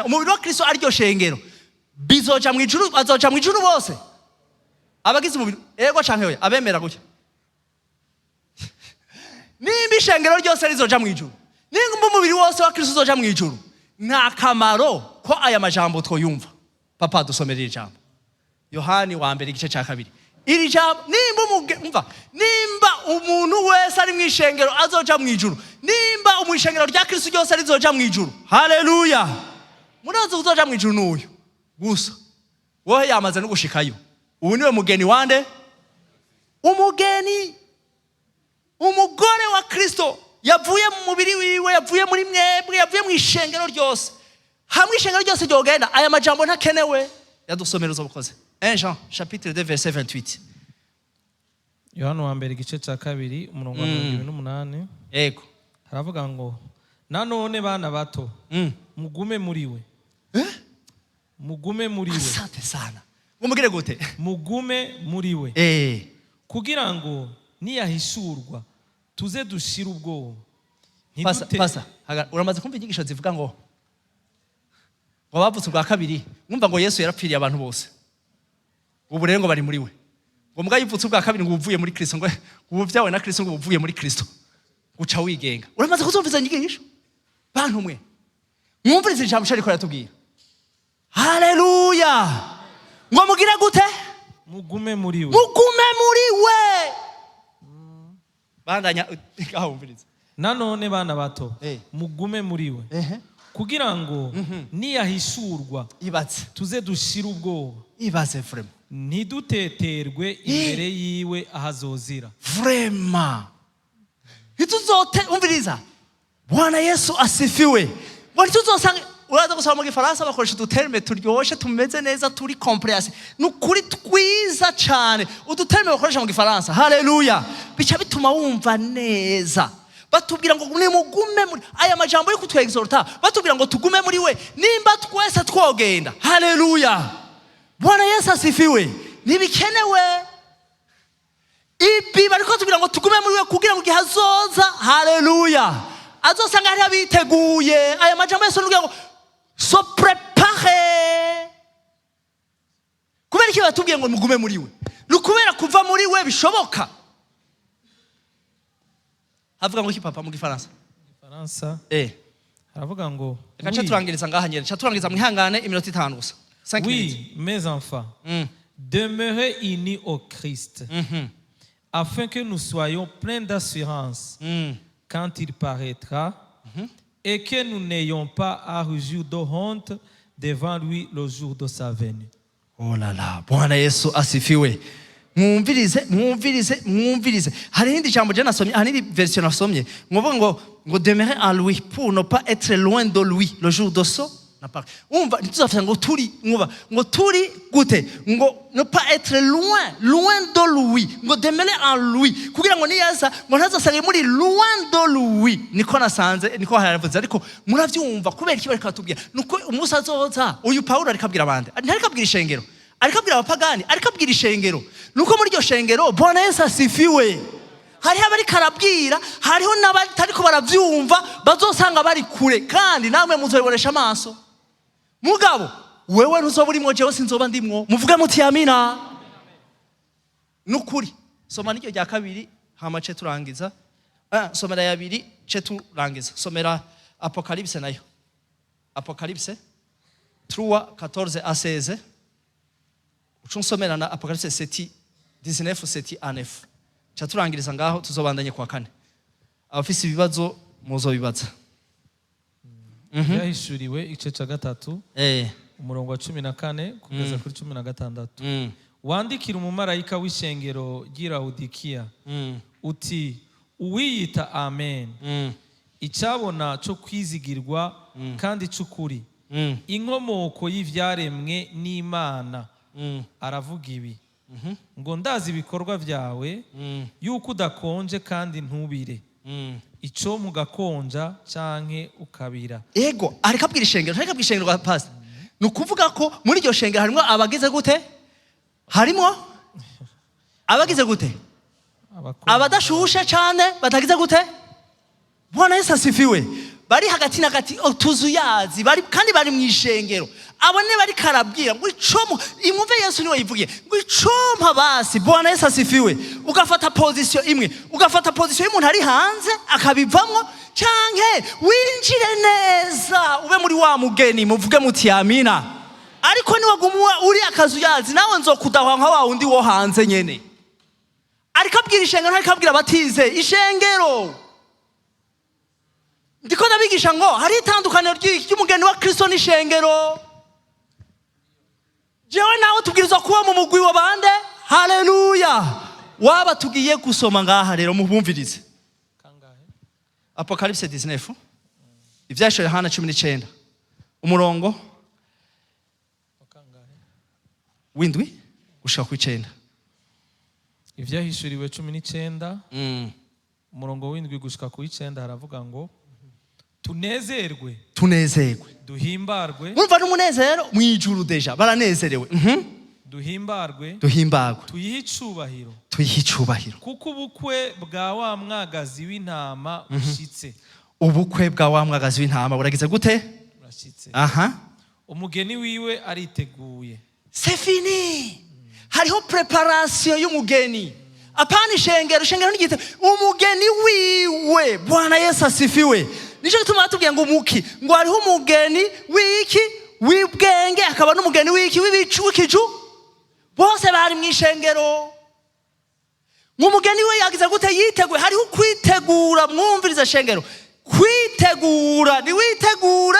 Umubiri wa Kristo aryo shengero. Bizoja mu ijuru, bazoja mu ijuru bose. Abagize umubiri ego canke we, abemera gutya. Nimba ishengero ryose rizoja mu ijuru, nimba umubiri wose wa Kristo uzoja mu ijuru, nta kamaro ko aya majambo twoyumva. Papa dusomera ijambo. Yohana wa mbere igice cya 2. iri jambo nimba umuntu wese ari mu ishengero azoja mu ijuru, nimba mu ishengero rya Kristo ryose arizoja mu ijuru, haleluya. Murazi uzoja mu ijuru n'uyu gusa, wowe yamaze no gushikayo. Ubu niwe mugeni wande, umugeni, umugore wa Kristo yavuye mu mubiri wiwe, yavuye muri mwebwe, yavuye mu ishengero ryose. Hamwe ishengero ryose ryogenda, aya majambo ntakenewe. Yadusomera uzobukoze 1 Jean chapitre 2 verset 28. Yohana wa mbere igice cya 2 umurongo wa 28. Yego. Haravuga ngo nanone bana bato mugume muri we. Mugume muri we. Asante sana. Mumugire gute? Mugume muri we. Kugira ngo niyahishurwa tuze dushira ubwoba. Pasa. Uramaze kumva inyigisho zivuga ngo bavutse bwa kabiri, mwumva ngo Yesu yarapfiriye abantu bose. Ubu rero ngo bari muri we. Ngo mbwa yivutse bwa kabiri ngo uvuye muri Kristo, ngo ubu byawe na Kristo ngo uvuye muri Kristo. Guca wigenga. Uramaze kuzumviza inyigisho? Bantu mwe. Mwumvirize ijambo ariko yatubwira. Haleluya. Ngo mugire gute? Mugume muri we. Mugume muri we. Bandanya kahumviriza. Nanone bana bato mugume muri we. Kugira ngo niyahishurwa ibatse tuze dushira ubwoba. Ibaze vrema. Ntiduteterwe imbere yiwe ahazozira. Vrema. Ituzote umviriza. Bwana Yesu asifiwe. Wari tuzosanga uraza gusaba mu Gifaransa bakoresha uduterme turyoshe tumeze neza turi complexe. Nukuri twiza cyane. Uduterme bakoresha mu Gifaransa. Haleluya. Bica bituma wumva neza. Batubwira ngo ni mugume muri aya majambo yo kutwexhorta. Batubwira ngo tugume muri we nimba twese twogenda. Haleluya. Bwana Yesu asifiwe. Nibikenewe. Ibi bariko tubwira ngo tugume muri we kugira ngo gihazoza. Haleluya. Azosanga hari abiteguye. Aya majambo Yesu n'ubwira ngo so prepare. Kubera iki batubwiye ngo mugume muri we? Nukubera kuva muri we bishoboka. Havuga ngo iki papa mu Gifaransa? Gifaransa. Haravuga ngo reka turangiriza ngaha nyere. Turangiriza mwihangane iminota 5 gusa. 5 minutes. Oui, mes enfants. Demeurez unis au Christ. Afin que nous soyons pleins d'assurance quand il paraîtra et que nous n'ayons pas à rougir de honte devant lui le jour de sa venue. Oh là là, Bwana Yesu asifiwe. Mwumvirize. Hari hindi jambo je nasomye, hari hindi version nasomye. Ngo demeurer en lui pour ne pas être loin de lui le jour de son apparition. Umva ntuzafanya ngo turi gute? Ngo ne pas être loin de lui. Ngo demeurer en lui. Kugira ngo niyaza ngo ntazasange muri loin de lui. Niko nasanze, niko haravuze ariko muravyumva kubera iki bari katubwira. Nuko umunsi azoza uyu Paulo arikabwira abandi. Ntarikabwira ishengero. Arikabwira abapagani, arikabwira ishengero. Nuko muri iryo shengero Bwana Yesu asifiwe. Hari abari karabwira, hariho n'abatariko baravyumva, bazosanga bari kure kandi namwe muzoboresha amaso. Mugabo wewe ntuzoba urimo, jewe sinzoba ndimwo. Muvuge muti amina. Nukuri. Soma n'iryo rya kabiri hama ce turangiza. Somera ya 2 ce turangiza. Somera Apocalypse nayo. Apocalypse 3:14 à 16. Ucunsomera na Apocalypse 7:19 cha turangiriza ngaho tuzobandanye kwa 4. Abafise ibibazo muzobibaza. Yahishuriwe igice cya 3 umurongo wa 14 kugeza kuri 16. Wandikira umumarayika w'ishengero ry'Laodikiya uti uwiyita amen, icyabona cyo kwizigirwa kandi cy'ukuri, inkomoko y'ivyaremwe n'Imana, aravuga ibi ngo ndazi ibikorwa byawe yuko udakonje kandi ntubire, icyo mugakonja canke ukabira. Ego arikabwira ishengero, arikabwira ishengero kwa pastor. Nukuvuga ko muri iryo shengero harimo abagize gute? Harimo abagize gute? Abadashushe cyane batagize gute? Bwana Yesu asifiwe. Bari hagati na hagati tuzuyazi bari kandi bari mu ishengero. Abone bari karabwira ngo icomo imumve Yesu niwe yivugiye ngo icompa basi. Bwana Yesu asifiwe. Ugafata position imwe, ugafata position y'umuntu ari hanze akabivamwo, canke winjire neza ube muri wa mugeni. Muvuge muti amina. ariko niwaguma uri akazu yazi nawe nzokudahwa nka wa wundi wo hanze nyene. Ariko abwira ishengero ariko abwira batize ishengero. Ndiko ndabigisha ngo hari itandukaniro ry'umugeni wa Kristo n'ishengero. Jewe nawe tubwirizwa kuba mu mugwi wa bande. Haleluya. Waba tugiye gusoma ngaha rero mubumvirize. Apocalypse 19. Ivyasho Yohana 19. Umurongo windwi gushika ku 9. Ivyahishuriwe 19. Umurongo windwi gushika ku 9 haravuga ngo tunezerwe. Duhimbarwe. Urumva n'umunezero mwijuru deja baranezerewe. Duhimbarwe. Tuyihe icubahiro. Kuko ubukwe bwa wa mwagazi w'intama bushitse. Ubukwe bwa wa mwagazi w'intama buragize gute? Burashitse. Aha. Umugeni wiwe ariteguye. C'est fini. Hariho preparation y'umugeni. Apana ishengero n'igite umugeni wiwe. Bwana Yesu asifiwe. Nico gituma batubwiye ngo umuki ngo hariho umugeni wiki wibwenge akaba n'umugeni wiki w'ikiju bose bari mu ishengero. Umugeni we yagize gute yiteguye. Hariho kwitegura mwumviriza shengero. Kwitegura niwitegure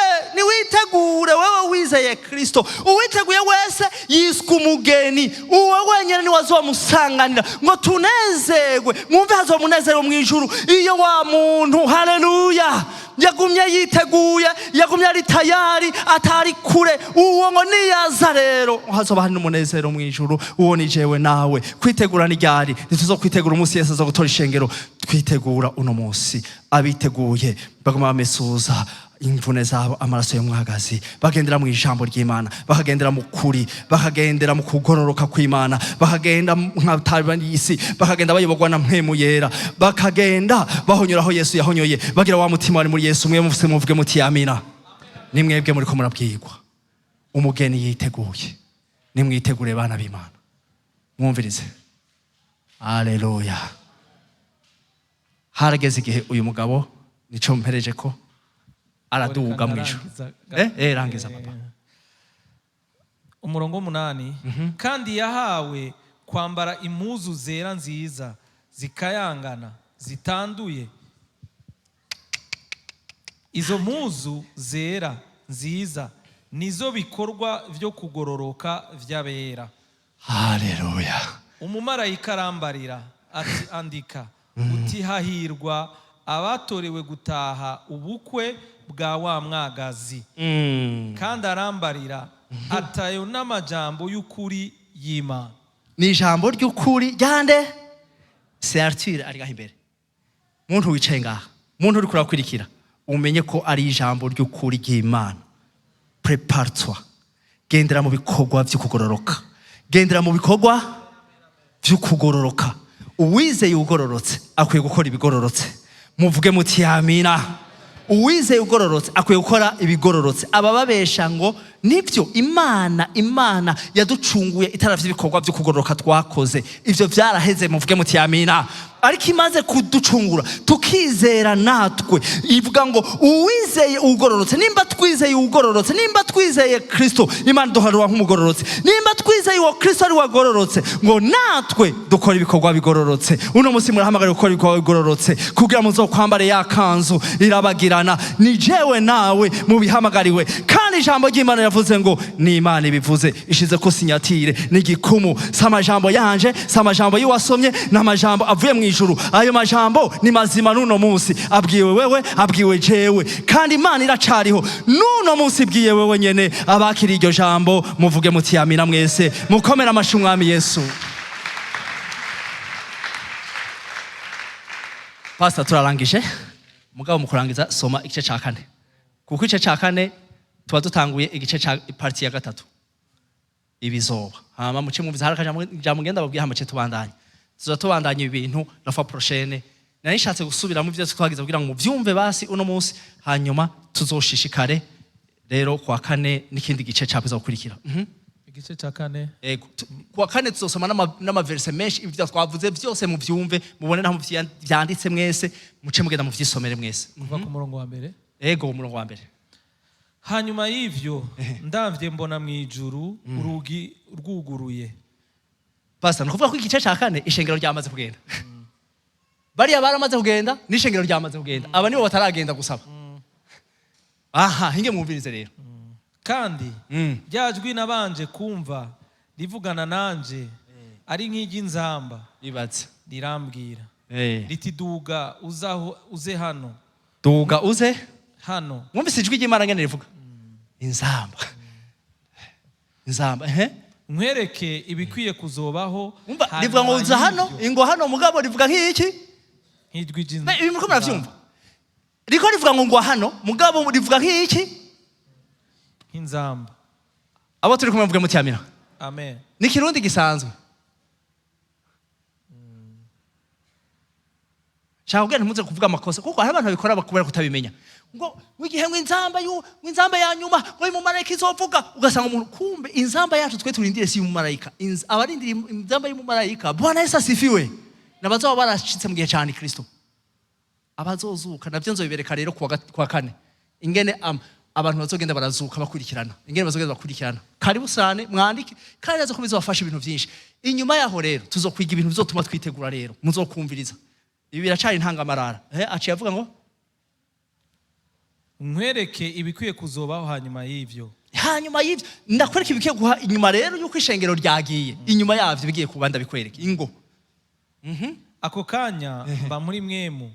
wewe wizeye Kristo. Uwiteguye wese yiswe umugeni. Uwe wenyene ni wazomusanganira ngo tunezerwe. Mwumve hazomunezero mu ijuru iyo wa muntu. Haleluya. Yagumye yiteguye, yagumye ari tayari, atari kure. Uwo ngo niyaza rero hazoba hari n'umunezero mu ijuru. Uwo ni jewe nawe. Kwitegura ni ryari? Ntituzokwitegura umunsi Yesu azogutora ishengero. Twitegura uno munsi. Abiteguye baguma bamesuza imvune zabo amaraso y'umwagazi, bagendera mu ijambo ry'Imana, bakagendera mu kuri, bakagendera mu kugororoka kw'Imana, bakagenda nk'abatari isi, bakagenda bayoborwa na mpwemu yera, bakagenda bahonyuraho Yesu yahonyoye, bagira wa mutima wari muri Yesu. Mwe mufise muvuge muti amina. Nimwebwe muri ko murabwirwa umugeni yiteguye. Nimwitegure bana b'Imana. Mwumvirize. Haleluya. Harageze igihe uyu mugabo nico mpereje ko araduga mu ijuru. Rangiza papa. Umurongo 8. Kandi yahawe kwambara impuzu zera nziza zikayangana zitanduye. Izo mpuzu zera nziza nizo bikorwa vyo kugororoka vy'abera. Haleluya. Umumarayika arambarira ati andika uti hahirwa abatorewe gutaha ubukwe bwa wa mwagazi. Kandi arambarira atayo n'amajambo y'ukuri y'Imana. Ni ijambo ry'ukuri ryande? C'est Arthur ari gaha imbere. Muntu wicaye ngaha, muntu uri kurakurikira, umenye ko ari ijambo ry'ukuri ry'Imana. Prépare-toi. Gendera mu bikorwa vyo kugororoka. Gendera mu bikorwa vyo kugororoka. Uwizeye ugororotse akwiye gukora ibigororotse. Muvuge muti amina. Uwizeye ugororotse akwiye gukora ibigororotse. Abababesha ngo nivyo Imana yaducunguye itaravye ibikorwa vyo kugororoka twakoze. Ivyo vyaraheze. Muvuge muti amina. Ariko imaze kuducungura tukizera natwe ivuga ngo uwizeye ugororotse. Nimba twizeye ugororotse, nimba twizeye Kristo, Imana duharura nk'umugororotse. Nimba twizeye uwo Kristo ari wagororotse, ngo natwe dukora ibikorwa bigororotse. Uno musi murahamagara gukora ibikorwa bigororotse kugira muzokwambare ya kanzu irabagirana. Ni jewe nawe mu bihamagariwe. Kandi ijambo ry'Imana yavuze ngo ni Imana ibivuze ishize ko sinyatire n'igikumu. Samajambo yanje, samajambo y'uwasomye, n'amajambo avuye mu ijuru. Ayo majambo ni mazima nuno munsi. Abwiwe wewe, abwiwe jewe. Kandi Imana iracariho. Nuno munsi bwiye wewe nyene abakiri iryo jambo. Muvuge muti amina mwese. Mukomera amashi umwami Yesu. Pastor turarangije. Mugabo mu kurangiza soma igice ca 4. Kuko igice ca 4 tuba dutanguye igice ca parti ya 3. Ibizoba. Hama muce mu bizahara jambo ngenda babwiye hamace tubandanye. Tuzatubandanya ibintu la fois prochaine. Nari nshatse gusubira mu byo twagize kugira ngo muvyumve basi uno munsi, hanyuma tuzoshishikare rero kwa 4 n'ikindi gice cyabiza gukurikira. Igice ca 4. Ego kwa 4 tuzosoma n'ama verse menshi ibyo twavuze byose mu vyumve mubone naho byanditse mwese muce mugenda mu vyisomere mwese. Kuva ku murongo wa mbere. Ego umurongo wa mbere. hanyuma y'ivyo ndavye mbona mwijuru urugi rwuguruye. Pastor nukuvuga ko igice ca kane ishengero ryamaze kugenda. Bariya baramaze kugenda n'ishengero ryamaze kugenda. Aba nibo bataragenda gusaba. Aha, hinge mwumvirize rero. Kandi ryajwi nabanje kumva rivugana nanje ari nk'iry'inzamba. Ibatse. Rirambwira. Riti duga uze hano. Duga uze hano. Mwumvise ijwi ry'Imana ngene rivuga. Inzamba. Inzamba, nkwereke ibikwiye kuzobaho. Rivuga ngo uza hano, ingo hano mugabo rivuga nk'iki? Nk'ijwi ry'inzamba. Ibi muko muravyumva? Riko rivuga ngo hano mugabo rivuga nk'iki? Nk'inzamba. Abo turi kumwe mvuge muti amina. Amen. Ni kirundi gisanzwe. Shaka ntimuze kuvuga amakosa kuko hari abantu babikora bakubera kutabimenya. Ngo wigihe ngo inzamba ya nyuma ngo imumarayika izovuga ugasanga umuntu kumbe inzamba yacu twe turindire si umumarayika. Abarindira inzamba y'umumarayika Bwana Yesu asifiwe. Nabazo barashitse mu gihe cyane Kristo. Abazozuka navyo nzobibereka rero kwa kane. Ingene abantu bazogenda barazuka bakurikirana. Ingene bazogenda bakurikirana. Karibu sane mwandike kandi nazo kubizobafasha ibintu byinshi. Inyuma yaho rero tuzokwiga ibintu bizotuma twitegura rero. Muzokumviriza. Ibi biracari ntangamarara. Aciye avuga ngo nkwereke ibikwiye kuzobaho hanyuma y'ivyo. Hanyuma y'ivyo ndakwereka ibikwiye guha inyuma rero yuko ishengero ryagiye. Inyuma yavyo bigiye kubanda bikwereke. Ingo. Ako kanya mba muri mwemu.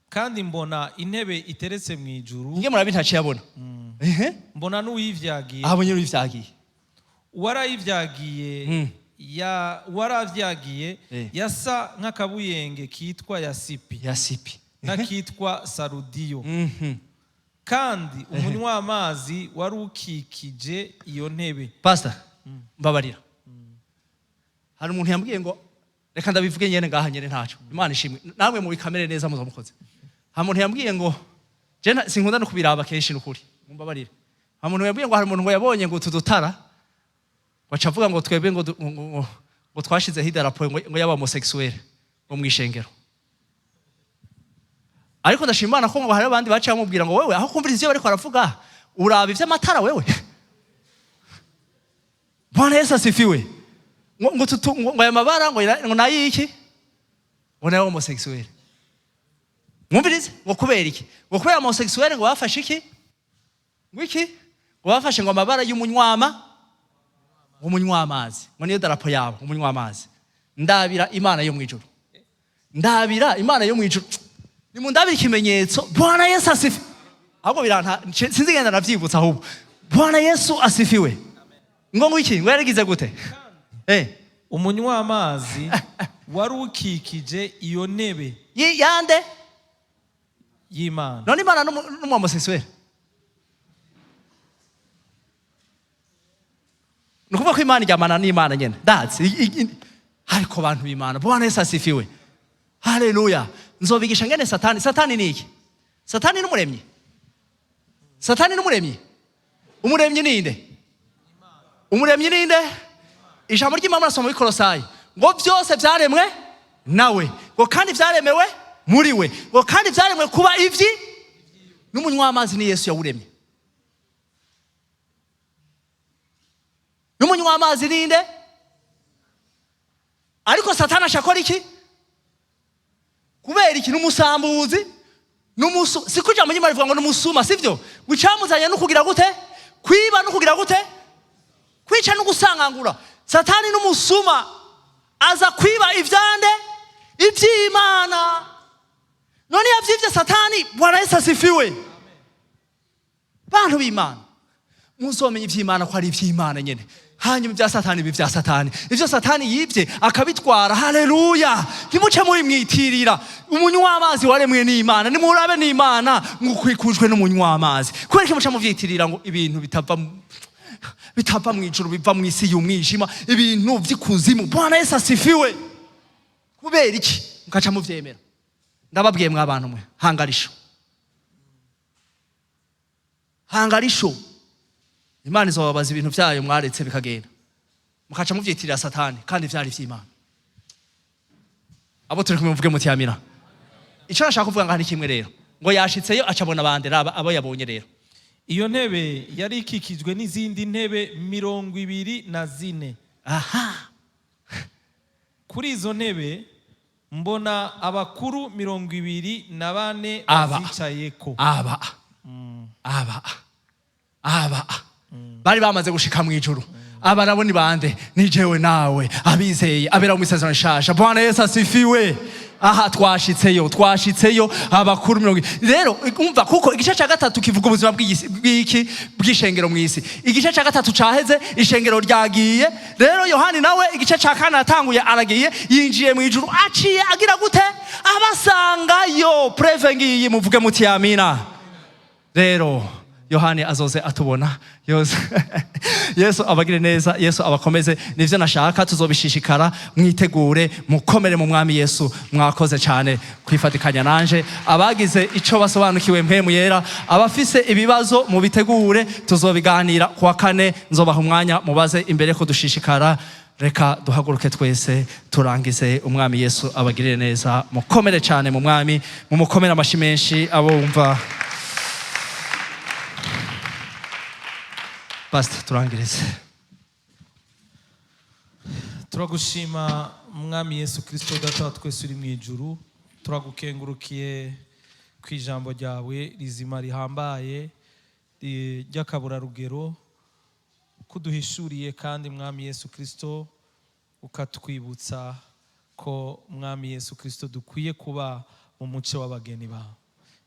Kandi mbona intebe iteretse mu ijuru. Nge murabi ntaciye abona. Mbona n'uwivyagiye. Abonye n'uwivyagiye. Warayivyagiye. Waravyagiye yasa nk'akabuyenge kitwa yasipi nakitwa sarudiyo. Kandi umunywa amazi wari ukikije iyo ntebe. Pastor mbabarira. Hari umuntu yambwiye ngo reka ndabivuge nyene ngaha nyene ntaco. Imana ishimwe. Namwe mu bikamere neza muzamukoze. Hari umuntu yambwiye ngo je sinkunda no kubiraba kenshi n'ukuri. Mbabarira. Hari umuntu yambwiye ngo hari umuntu ngo yabonye ngo tudutara bacavuga ngo twebwe ngo twashize hidarapo ngo yaba homosexuel ngo mwishengero. Ariko ndashimana ko ngo hari abandi baca bamubwira ngo wewe aho kumviriza ivyo bariko baravuga uraba ivy'amatara wewe. Bwana Yesu asifiwe. Ngo aya mabara ngo nayiki? Ngo nayo homosexuel. Mwumvirize ngo kubera iki? Ngo kubera homosexuel ngo bafashe iki? Ngo iki? Ngo bafashe ngo amabara y'umunywama umunywa amazi. Ngo niyo darapo yabo umunywa amazi. Ndabira Imana yo mwijuru. Ndabira Imana yo mwijuru. Nimundabira ikimenyetso Bwana Yesu asifiwe. Ahubwo biranta sinzi genda navyibutsa ahubwo. Bwana Yesu asifiwe. Ngo iki? Ngo yarigize gute? Umunywa amazi wari ukikije iyo ntebe. Yande? Y'Imana. None Imana n'umhomosexuel. Nukuvuga ko Imana ijyamana n'Imana nyene. That's hariko abantu b'Imana. Bwana Yesu asifiwe. Haleluya. Nzobigisha ngene Satani ni iki? Satani n'umuremyi. Satani n'umuremyi. Umuremyi ninde? Umuremyi ninde? Ijambo ry'Imana nasoma muri Kolosayi ngo byose byaremwe nawe. Ngo kandi byaremewe muri we. Ngo kandi byaremwe kuba ivyi n'umunywa amazi ni Yesu yawuremye. N'umunywa amazi ninde? Ariko Satani ashakora iki? Kubera iki n'umusambuzi? Sikuja munyima rivuga ngo n'umusuma sivyo? Gucamuzanya no kugira gute? Kwiba no kugira gute? Kwica no gusangangura. Satani n'umusuma aza kwiba ivyande ivy'Imana. None yavyivye Satani Bwana Yesu asifiwe. Bantu b'Imana muzomenye ivy'Imana ko ari ivy'Imana nyene. Hanyuma ibya Satani bivya Satani. Ivyo Satani yivye akabitwara. Haleluya. Ntimuce muri mwitirira. Umunywa amazi waremwe n'Imana. Nimurabe n'Imana ngukwikujwe n'umunywa amazi. Kubera kimuca muvyitirira ngo ibintu bitava mu ijuru biva mu isi y'umwijima ibintu vy'ikuzimu. Bwana Yesu asifiwe. Kubera iki mukaca muvyemera? Ndababwiye mwa abantu mwe hangarisho. Hangarisho. Imana izobabaza ibintu vyayo mwaretse bikagenda. Mukaca muvyitirira Satani kandi vyari vy'Imana. Abo turi kumvuge muti amina. Ico nashaka kuvuga ngani kimwe rero. Ngo yashitseyo acabona bande raba abo yabonye rero. iyo ntebe yari ikikijwe n'izindi ntebe 24. aha Kuri izo ntebe mbona abakuru 24 Aba. bazicayeko. aba bari bamaze gushika mu ijuru. Aba nabo ni bande? Ni jewe nawe abizeye abera mu isezerano rishasha. Bwana Yesu asifiwe. Aha twashitseyo abakuru 70. Rero umva kuko igice cya gatatu kivuga ubuzima bw'ishengero mu isi. Igice cya gatatu caheze, ishengero ryagiye. Rero Yohana nawe igice cya kane atanguye aragiye, yinjiye mu ijuru, aciye agira gute? Abasangayo. Preve ngiyi, muvuge muti amina. Rero Yohana azoze atubona. Yesu abagire neza, Yesu abakomeze. Nivyo nashaka, tuzobishishikara. Mwitegure, mukomere mu mwami Yesu. Mwakoze cyane kwifatikanya nanje. Abagize ico basobanukiwe mpemu yera, abafise ibibazo mu bitegure, tuzobiganira kuwa kane. Nzobaha umwanya mubaze imbere ko dushishikara. Reka duhaguruke twese turangize. Umwami Yesu abagire neza. Mukomere cyane mu mwami, mumukomere amashi menshi abo wumva. Pastor turangirize. Turagushima mwami Yesu Kristo data wa twese uri mu ijuru. Turagukengurukiye ku ijambo ryawe rizima rihambaye ry'akabura rugero, kuduhishuriye kandi mwami Yesu Kristo ukatwibutsa ko mwami Yesu Kristo dukwiye kuba mu muce w'abageni bawe.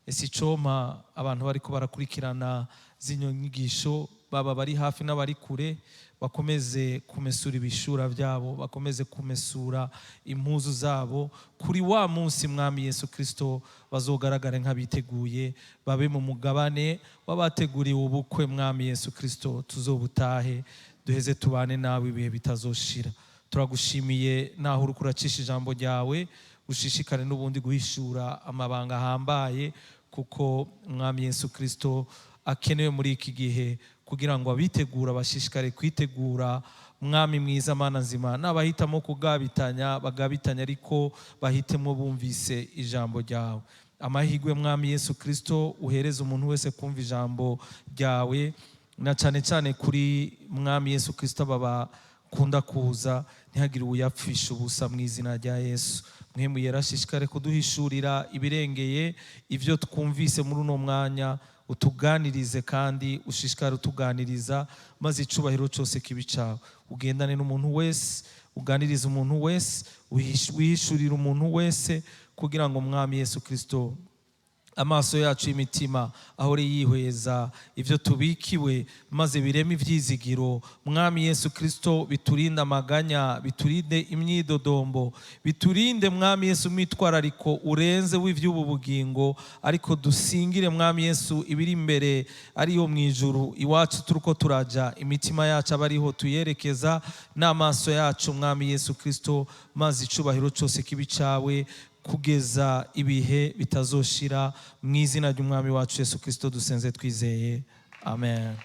Ese icoma abantu bariko barakurikirana zino nyigisho, baba bari hafi n'abari kure, bakomeze kumesura ibishura byabo, bakomeze kumesura impuzu zabo. Kuri wa munsi mwami Yesu Kristo bazogaragare nk'abiteguye, babe mu mugabane w'abateguriwe ubukwe mwami Yesu Kristo. Tuzobutahe duheze tubane nawe ibihe bitazoshira. Turagushimiye naho uri kuracisha ijambo ryawe, ushishikare n'ubundi guhishura amabanga ahambaye, kuko mwami Yesu Kristo akenewe muri iki gihe, kugira ngo abitegura bashishikare kwitegura. Mwami mwiza, mana nzima, n'abahitamo kugabitanya bagabitanya, ariko bahitemo bumvise ijambo ryawe. Amahirwe mwami Yesu Kristo uhereza umuntu wese kumva ijambo ryawe, na cyane cyane kuri mwami Yesu Kristo baba kunda kuza, ntihagire uyapfisha ubusa mu izina rya Yesu. Mwemu yarashishikare kuduhishurira ibirengeye ivyo twumvise muri uno mwanya. Utuganirize kandi ushishikare utuganiriza, maze icubahiro cyose kibi cawe. Ugendane n'umuntu wese, uganirize umuntu wese, wihishurire umuntu wese, kugira ngo mwami Yesu Kristo amaso yacu y'imitima ahore yihweza ivyo tubikiwe, maze bireme ivyizigiro. Mwami Yesu Kristo biturinde amaganya, biturinde imyidodombo, biturinde mwami Yesu mitwarariko urenze w'ivy'ubu bugingo, ariko dusingire mwami Yesu ibiri imbere ariyo mwijuru iwacu turuko turaja. Imitima yacu abariho tuyerekeza, n'amaso yacu mwami Yesu Kristo, maze icubahiro cyose kibi cawe kugeza ibihe bitazoshira. Mu izina ry'umwami wacu Yesu Kristo dusenze twizeye, amen.